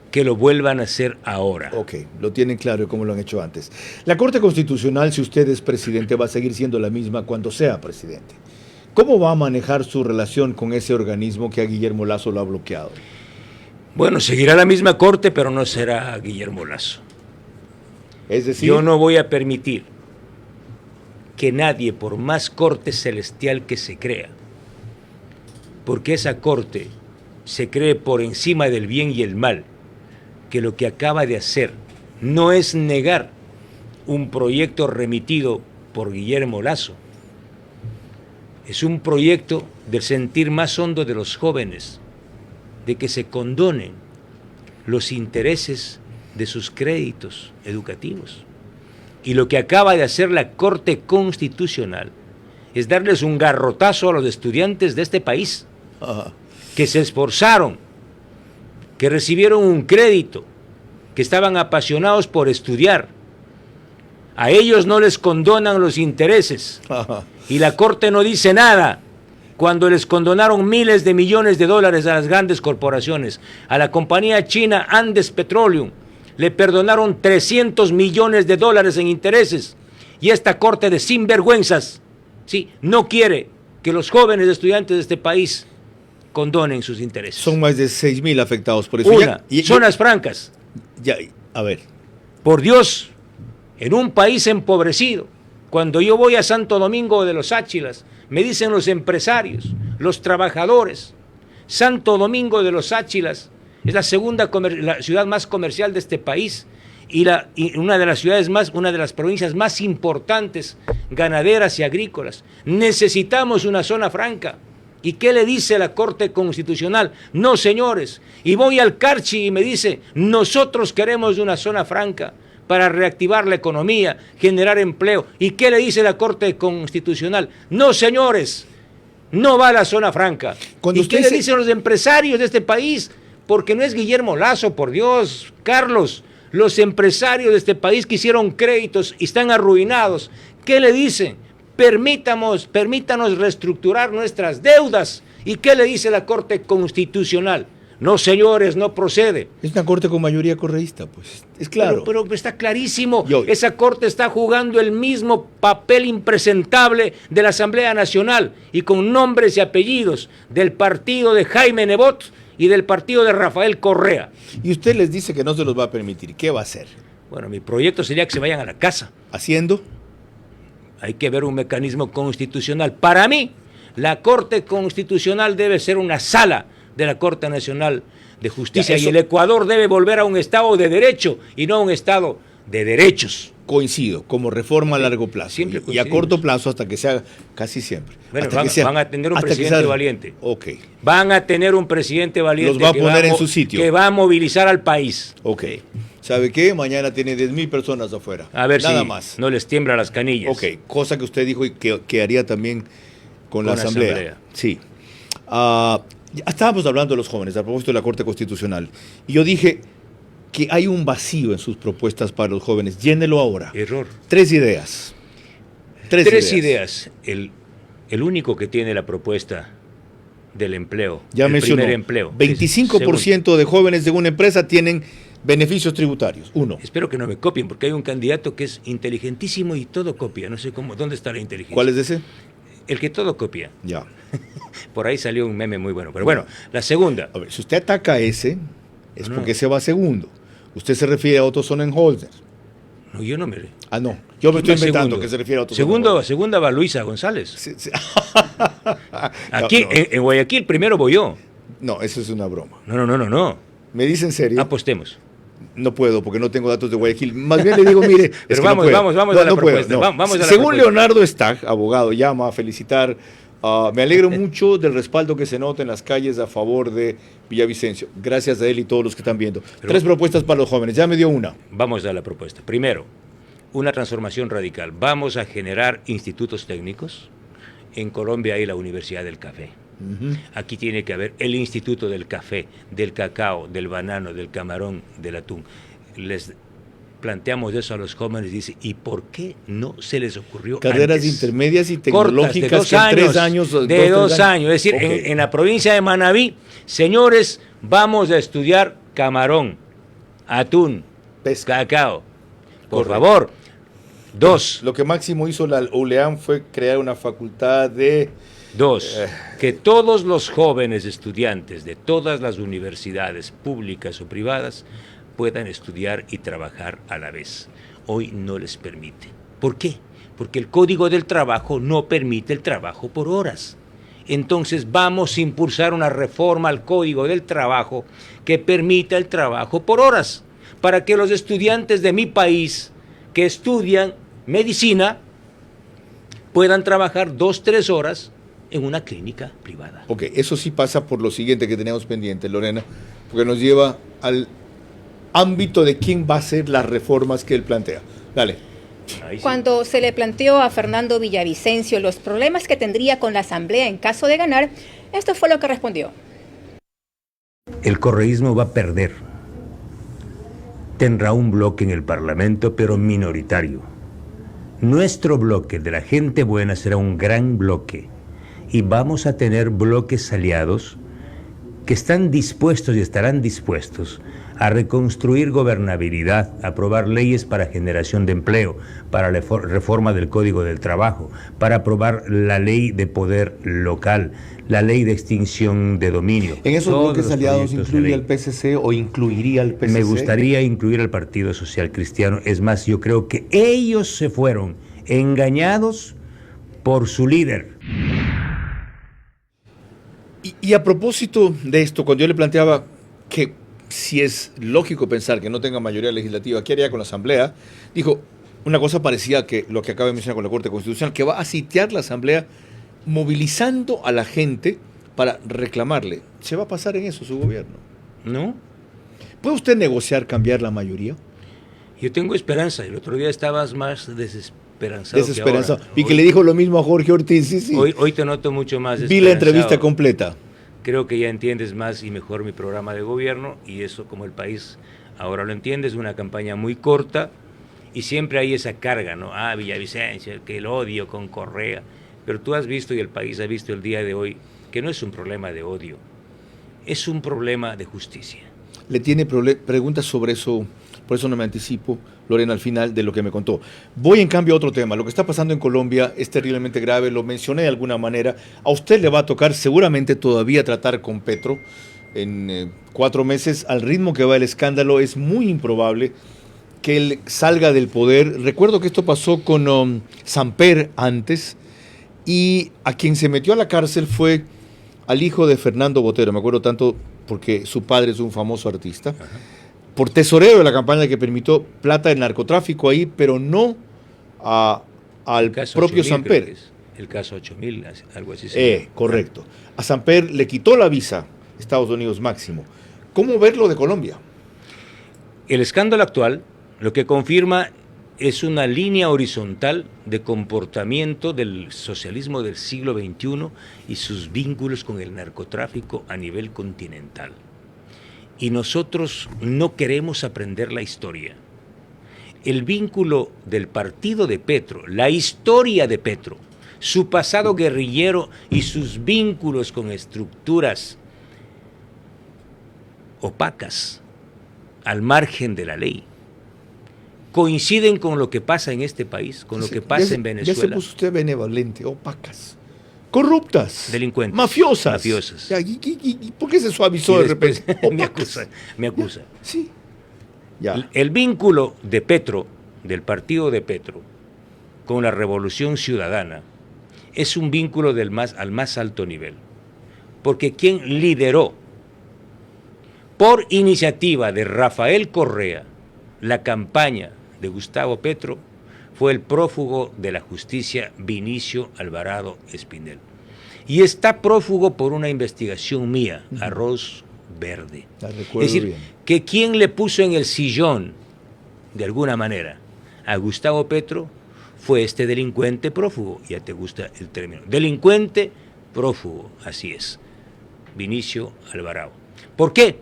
S6: que lo vuelvan a hacer ahora.
S1: Ok, lo tienen claro cómo lo han hecho antes. La Corte Constitucional, si usted es presidente, va a seguir siendo la misma cuando sea presidente. ¿Cómo va a manejar su relación con ese organismo que a Guillermo Lasso lo ha bloqueado?
S6: Bueno, seguirá la misma Corte, pero no será Guillermo Lasso.
S1: Es decir,
S6: yo no voy a permitir que nadie, por más corte celestial que se crea, porque esa corte se cree por encima del bien y el mal, que lo que acaba de hacer no es negar un proyecto remitido por Guillermo Lasso. Es un proyecto del sentir más hondo de los jóvenes, de que se condonen los intereses de sus créditos educativos. Y lo que acaba de hacer la Corte Constitucional es darles un garrotazo a los estudiantes de este país, que se esforzaron, que recibieron un crédito, que estaban apasionados por estudiar. A ellos no les condonan los intereses. Y la Corte no dice nada cuando les condonaron miles de millones de dólares a las grandes corporaciones. A la compañía china Andes Petroleum le perdonaron 300 millones de dólares en intereses. Y esta Corte de sinvergüenzas, sí, no quiere que los jóvenes estudiantes de este país condonen sus intereses.
S1: Son más de 6,000 afectados por eso.
S6: Zonas francas.
S1: Ya, a ver.
S6: Por Dios, en un país empobrecido, cuando yo voy a Santo Domingo de los Áchilas, me dicen los empresarios, los trabajadores, Santo Domingo de los Áchilas es la segunda la ciudad más comercial de este país y una de las provincias más importantes ganaderas y agrícolas. Necesitamos una zona franca. ¿Y qué le dice la Corte Constitucional? No, señores. Y voy al Carchi y me dice, nosotros queremos una zona franca para reactivar la economía, generar empleo. ¿Y qué le dice la Corte Constitucional? No, señores, no va a la zona franca. ¿Y qué le dicen los empresarios de este país? Porque no es Guillermo Lazo, por Dios, Carlos. Los empresarios de este país que hicieron créditos y están arruinados. ¿Qué le dicen? Permítanos reestructurar nuestras deudas. ¿Y qué le dice la Corte Constitucional? No, señores, no procede.
S1: Es una corte con mayoría correísta, pues. Es claro.
S6: Pero está clarísimo. Esa corte está jugando el mismo papel impresentable de la Asamblea Nacional y con nombres y apellidos del partido de Jaime Nebot y del partido de Rafael Correa.
S1: Y usted les dice que no se los va a permitir. ¿Qué va a hacer?
S6: Bueno, mi proyecto sería que se vayan a la casa.
S1: ¿Haciendo?
S6: Hay que ver un mecanismo constitucional. Para mí, la Corte Constitucional debe ser una sala de la Corte Nacional de Justicia y el Ecuador debe volver a un Estado de derecho y no a un Estado de derechos.
S1: Coincido, como reforma a largo plazo y a corto plazo hasta que se haga, casi siempre.
S6: Bueno, van a tener un presidente valiente.
S1: Ok.
S6: Van a tener un presidente valiente.
S1: Los va a poner en su sitio.
S6: Que va a movilizar al país.
S1: Ok. ¿Sabe qué? Mañana tiene 10,000 personas afuera.
S6: A ver
S1: Nada
S6: si
S1: más.
S6: No les tiembla las canillas.
S1: Ok, cosa que usted dijo y que haría también con la Asamblea. Sí. Estábamos hablando de los jóvenes, a propósito de la Corte Constitucional. Y yo dije que hay un vacío en sus propuestas para los jóvenes. Llénelo ahora.
S6: Error.
S1: 3 ideas. Tres ideas.
S6: El único que tiene la propuesta del empleo.
S1: Ya
S6: el
S1: mencionó.
S6: Primer empleo.
S1: 25% de jóvenes de una empresa tienen beneficios tributarios. 1.
S6: Espero que no me copien, porque hay un candidato que es inteligentísimo y todo copia. No sé cómo, ¿dónde está la inteligencia?
S1: ¿Cuál es ese?
S6: El que todo copia.
S1: Ya.
S6: Por ahí salió un meme muy bueno. Pero bueno, la segunda.
S1: A ver, si usted ataca a ese, es porque se va segundo. Usted se refiere a Otto Sonnenholzer.
S6: No, yo no me...
S1: no. Yo me estoy inventando que se refiere a Otto Sonnenholzer.
S6: Segunda va Luisa González.
S1: Sí.
S6: Aquí, en Guayaquil, primero voy yo.
S1: No, eso es una broma.
S6: No.
S1: ¿Me dice en serio?
S6: Apostemos.
S1: No puedo, porque no tengo datos de Guayaquil. Más bien le digo, mire...
S6: Pero vamos a la propuesta.
S1: Según Leonardo Stag, abogado, llama a felicitar. Me alegro mucho del respaldo que se nota en las calles a favor de Villavicencio. Gracias a él y todos los que están viendo. 3 propuestas para los jóvenes. Ya me dio una.
S6: Vamos a la propuesta. Primero, una transformación radical. Vamos a generar institutos técnicos. En Colombia hay la Universidad del Café. Aquí tiene que haber el Instituto del Café, del Cacao, del Banano, del Camarón, del Atún. Les planteamos eso a los jóvenes y dice, ¿y por qué no se les ocurrió
S1: carreras
S6: antes?
S1: Intermedias y tecnológicas
S6: que en
S1: 3 años.
S6: De 2 años. Es decir, en la provincia de Manabí, señores, vamos a estudiar camarón, atún, cacao. Por favor. 2.
S1: Lo que máximo hizo la ULEAM fue crear una facultad de...
S6: 2. Que todos los jóvenes estudiantes de todas las universidades públicas o privadas puedan estudiar y trabajar a la vez. Hoy no les permite. ¿Por qué? Porque el Código del Trabajo no permite el trabajo por horas. Entonces vamos a impulsar una reforma al Código del Trabajo que permita el trabajo por horas, para que los estudiantes de mi país que estudian medicina puedan trabajar 2-3 horas en una clínica privada.
S1: Ok, eso sí pasa por lo siguiente que tenemos pendiente, Lorena, porque nos lleva al ámbito de quién va a hacer las reformas que él plantea. Dale.
S3: Cuando se le planteó a Fernando Villavicencio los problemas que tendría con la Asamblea en caso de ganar, esto fue lo que respondió.
S6: El correísmo va a perder. Tendrá un bloque en el Parlamento, pero minoritario. Nuestro bloque de la gente buena será un gran bloque y vamos a tener bloques aliados que están dispuestos y estarán dispuestos a reconstruir gobernabilidad, a aprobar leyes para generación de empleo, para la reforma del Código del Trabajo, para aprobar la ley de poder local, la ley de extinción de dominio.
S1: ¿En esos bloques aliados incluye al PSC o incluiría al PSC?
S6: Me gustaría incluir al Partido Social Cristiano. Es más, yo creo que ellos se fueron engañados por su líder.
S1: Y a propósito de esto, cuando yo le planteaba que si es lógico pensar que no tenga mayoría legislativa, ¿qué haría con la Asamblea? Dijo, una cosa parecía que lo que acaba de mencionar con la Corte Constitucional, que va a sitiar la Asamblea movilizando a la gente para reclamarle. ¿Se va a pasar en eso su gobierno?
S6: ¿No?
S1: ¿Puede usted negociar cambiar la mayoría?
S6: Yo tengo esperanza. El otro día estabas más desesperanzado.
S1: Desesperanzado.
S6: Que ahora.
S1: Y que le dijo lo mismo a Jorge Ortiz. Sí.
S6: Hoy te noto mucho más
S1: Vi la entrevista completa.
S6: Creo que ya entiendes más y mejor mi programa de gobierno, y eso, como el país ahora lo entiende, es una campaña muy corta y siempre hay esa carga, ¿no? Villavicencio, que el odio con Correa. Pero tú has visto, y el país ha visto el día de hoy, que no es un problema de odio, es un problema de justicia.
S1: Le tiene preguntas sobre eso, por eso no me anticipo, Lorena, al final de lo que me contó. Voy en cambio a otro tema. Lo que está pasando en Colombia es terriblemente grave, lo mencioné de alguna manera. A usted le va a tocar seguramente todavía tratar con Petro en 4 meses. Al ritmo que va el escándalo es muy improbable que él salga del poder. Recuerdo que esto pasó con Samper antes, y a quien se metió a la cárcel fue al hijo de Fernando Botero. Me acuerdo tanto porque su padre es un famoso artista. Ajá. Por tesorero de la campaña que permitió plata del narcotráfico ahí, pero no al propio Samper.
S6: El caso 8000, algo así.
S1: Correcto. A Samper le quitó la visa Estados Unidos máximo. ¿Cómo verlo de Colombia?
S6: El escándalo actual lo que confirma es una línea horizontal de comportamiento del socialismo del siglo XXI y sus vínculos con el narcotráfico a nivel continental. Y nosotros no queremos aprender la historia. El vínculo del partido de Petro, la historia de Petro, su pasado guerrillero y sus vínculos con estructuras opacas, al margen de la ley, coinciden con lo que pasa en este país, con lo que pasa en Venezuela.
S1: Ya se puso usted benevolente, opacas. Corruptas,
S6: delincuentes,
S1: mafiosas. ¿Y por qué se suavizó de repente?
S6: Me acusa.
S1: Sí. Ya.
S6: El vínculo de Petro, del partido de Petro, con la Revolución Ciudadana, es un vínculo al más alto nivel. Porque quien lideró, por iniciativa de Rafael Correa, la campaña de Gustavo Petro, fue el prófugo de la justicia Vinicio Alvarado Espinel. Y está prófugo por una investigación mía, Arroz Verde. Es decir, bien, que quien le puso en el sillón, de alguna manera, a Gustavo Petro, fue este delincuente prófugo. Ya te gusta el término. Delincuente prófugo, así es. Vinicio Alvarado. ¿Por qué?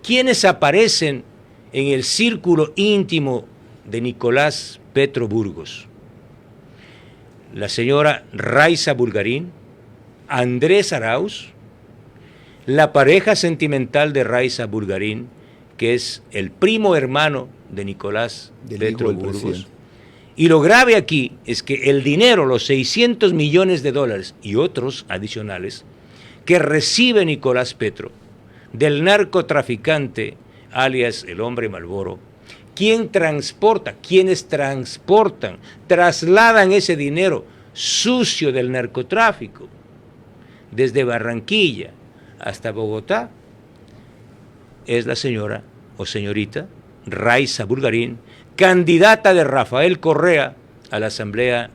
S6: ¿Quiénes aparecen en el círculo íntimo de Nicolás Petro Burgos? La señora Raiza Bulgarín, Andrés Arauz, la pareja sentimental de Raiza Bulgarín, que es el primo hermano de Nicolás Petro Burgos. Y lo grave aquí es que el dinero, los 600 millones de dólares y otros adicionales que recibe Nicolás Petro del narcotraficante alias el hombre Malboro, quienes transportan, trasladan ese dinero sucio del narcotráfico desde Barranquilla hasta Bogotá, es la señora o señorita Raiza Bulgarín, candidata de Rafael Correa a la Asamblea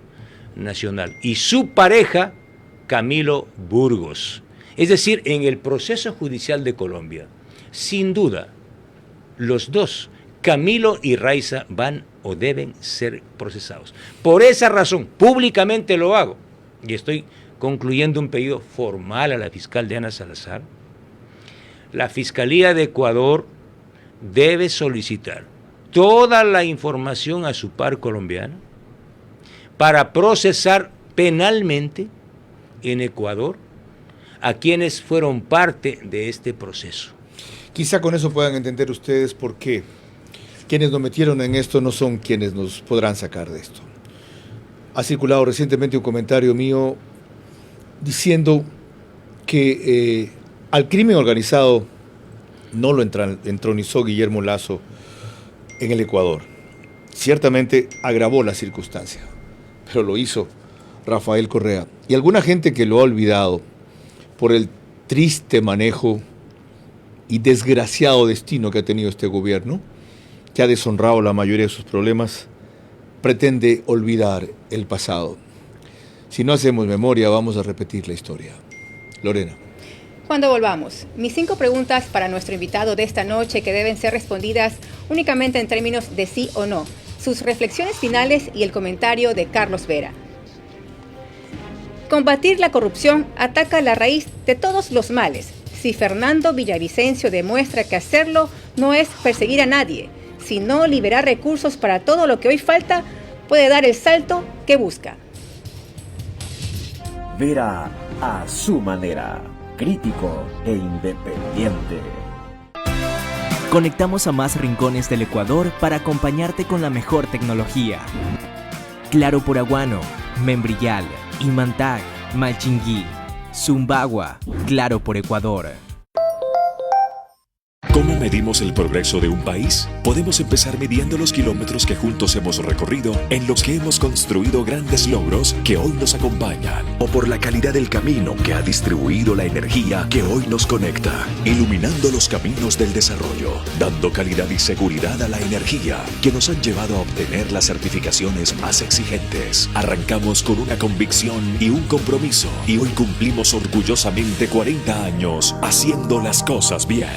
S6: Nacional, y su pareja Camilo Burgos. Es decir, en el proceso judicial de Colombia, sin duda, los dos, Camilo y Raiza, van o deben ser procesados. Por esa razón, públicamente lo hago, y estoy concluyendo un pedido formal a la fiscal Diana Salazar. La Fiscalía de Ecuador debe solicitar toda la información a su par colombiana para procesar penalmente en Ecuador a quienes fueron parte de este proceso.
S1: Quizá con eso puedan entender ustedes por qué quienes nos metieron en esto no son quienes nos podrán sacar de esto. Ha circulado recientemente un comentario mío diciendo que al crimen organizado no lo entronizó Guillermo Lasso en el Ecuador. Ciertamente agravó la circunstancia, pero lo hizo Rafael Correa. Y alguna gente que lo ha olvidado por el triste manejo y desgraciado destino que ha tenido este gobierno, que ha deshonrado la mayoría de sus problemas, pretende olvidar el pasado. Si no hacemos memoria, vamos a repetir la historia. Lorena.
S3: Cuando volvamos, mis 5 preguntas para nuestro invitado de esta noche que deben ser respondidas únicamente en términos de sí o no, sus reflexiones finales y el comentario de Carlos Vera. Combatir la corrupción ataca la raíz de todos los males. Si Fernando Villavicencio demuestra que hacerlo no es perseguir a nadie, sino liberar recursos para todo lo que hoy falta, puede dar el salto que busca.
S14: Vera a su manera, crítico e independiente.
S10: Conectamos a más rincones del Ecuador para acompañarte con la mejor tecnología. Claro por Aguano, Membrillal, Imantag, Malchinguí, Zumbagua, Claro por Ecuador.
S12: ¿Cómo medimos el progreso de un país? Podemos empezar midiendo los kilómetros que juntos hemos recorrido, en los que hemos construido grandes logros que hoy nos acompañan, o por la calidad del camino que ha distribuido la energía que hoy nos conecta, iluminando los caminos del desarrollo, dando calidad y seguridad a la energía que nos han llevado a obtener las certificaciones más exigentes. Arrancamos con una convicción y un compromiso, y hoy cumplimos orgullosamente 40 años haciendo las cosas bien.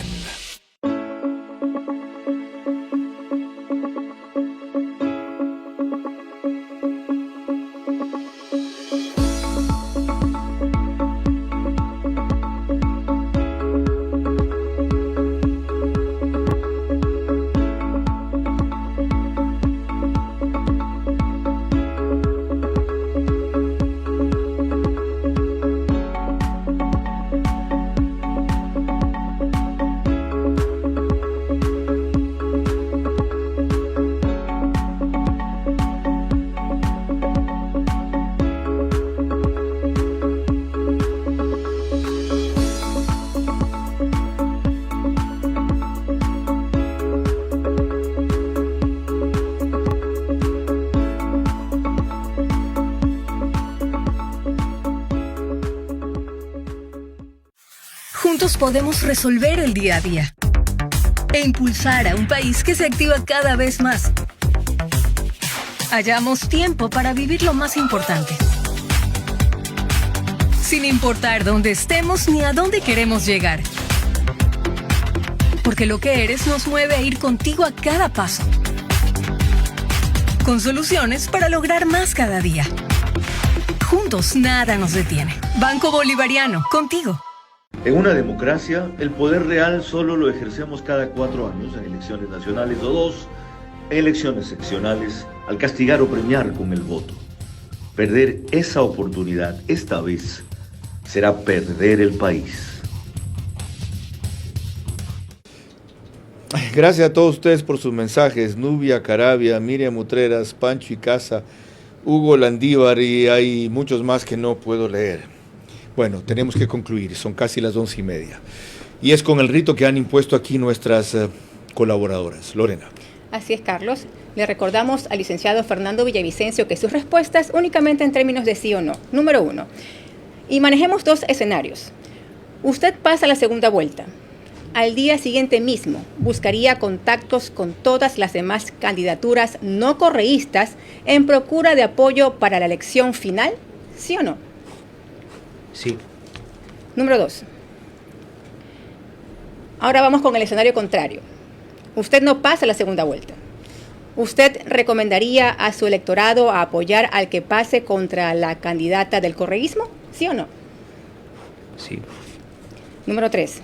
S11: Juntos podemos resolver el día a día e impulsar a un país que se activa cada vez más. Hallamos tiempo para vivir lo más importante, sin importar dónde estemos ni a dónde queremos llegar. Porque lo que eres nos mueve a ir contigo a cada paso, con soluciones para lograr más cada día. Juntos nada nos detiene. Banco Bolivariano, contigo.
S15: En una democracia, el poder real solo lo ejercemos cada 4 años en elecciones nacionales o 2 en elecciones seccionales al castigar o premiar con el voto. Perder esa oportunidad esta vez será perder el país.
S1: Gracias a todos ustedes por sus mensajes. Nubia Carabia, Miriam Utreras, Pancho Icaza, Hugo Landívar y hay muchos más que no puedo leer. Bueno, tenemos que concluir, son casi las 11:30. Y es con el rito que han impuesto aquí nuestras colaboradoras. Lorena.
S3: Así es, Carlos. Le recordamos al licenciado Fernando Villavicencio que sus respuestas únicamente en términos de sí o no. Número 1. Y manejemos 2 escenarios. Usted pasa la segunda vuelta. Al día siguiente mismo, buscaría contactos con todas las demás candidaturas no correístas en procura de apoyo para la elección final, ¿sí o no?
S6: Sí.
S3: Número 2. Ahora vamos con el escenario contrario. Usted no pasa la segunda vuelta. ¿Usted recomendaría a su electorado a apoyar al que pase contra la candidata del correísmo? ¿Sí o no?
S6: Sí.
S3: Número 3.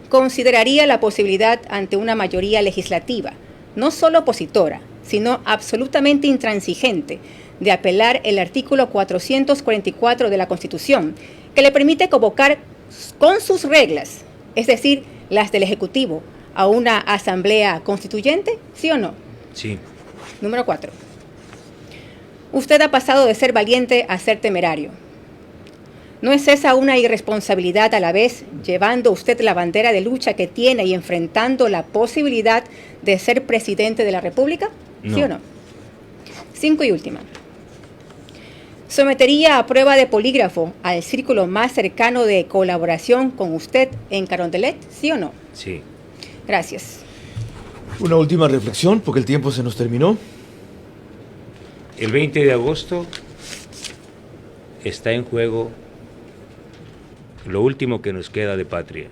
S3: ¿Consideraría la posibilidad ante una mayoría legislativa, no solo opositora, sino absolutamente intransigente, de apelar el artículo 444 de la Constitución, que le permite convocar con sus reglas, es decir, las del Ejecutivo, a una asamblea constituyente? ¿Sí o no?
S6: Sí.
S3: Número 4. Usted ha pasado de ser valiente a ser temerario. ¿No es esa una irresponsabilidad a la vez, llevando usted la bandera de lucha que tiene y enfrentando la posibilidad de ser presidente de la República?
S6: No.
S3: ¿Sí o no? 5 y última. ¿Sometería a prueba de polígrafo al círculo más cercano de colaboración con usted en Carondelet? ¿Sí o no?
S6: Sí.
S3: Gracias.
S1: Una última reflexión, porque el tiempo se nos terminó.
S6: El 20 de agosto está en juego lo último que nos queda de patria,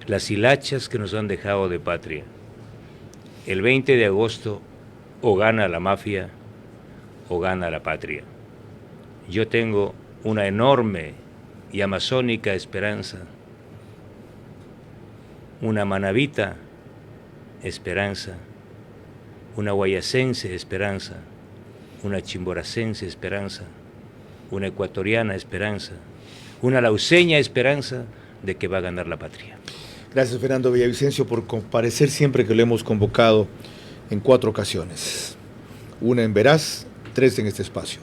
S6: las hilachas que nos han dejado de patria. El 20 de agosto o gana la mafia o gana la patria. Yo tengo una enorme y amazónica esperanza, una manabita esperanza, una guayacense esperanza, una chimboracense esperanza, una ecuatoriana esperanza, una lauseña esperanza de que va a ganar la patria.
S1: Gracias, Fernando Villavicencio, por comparecer siempre que lo hemos convocado en 4 ocasiones. Una en Veraz, 3 en este espacio.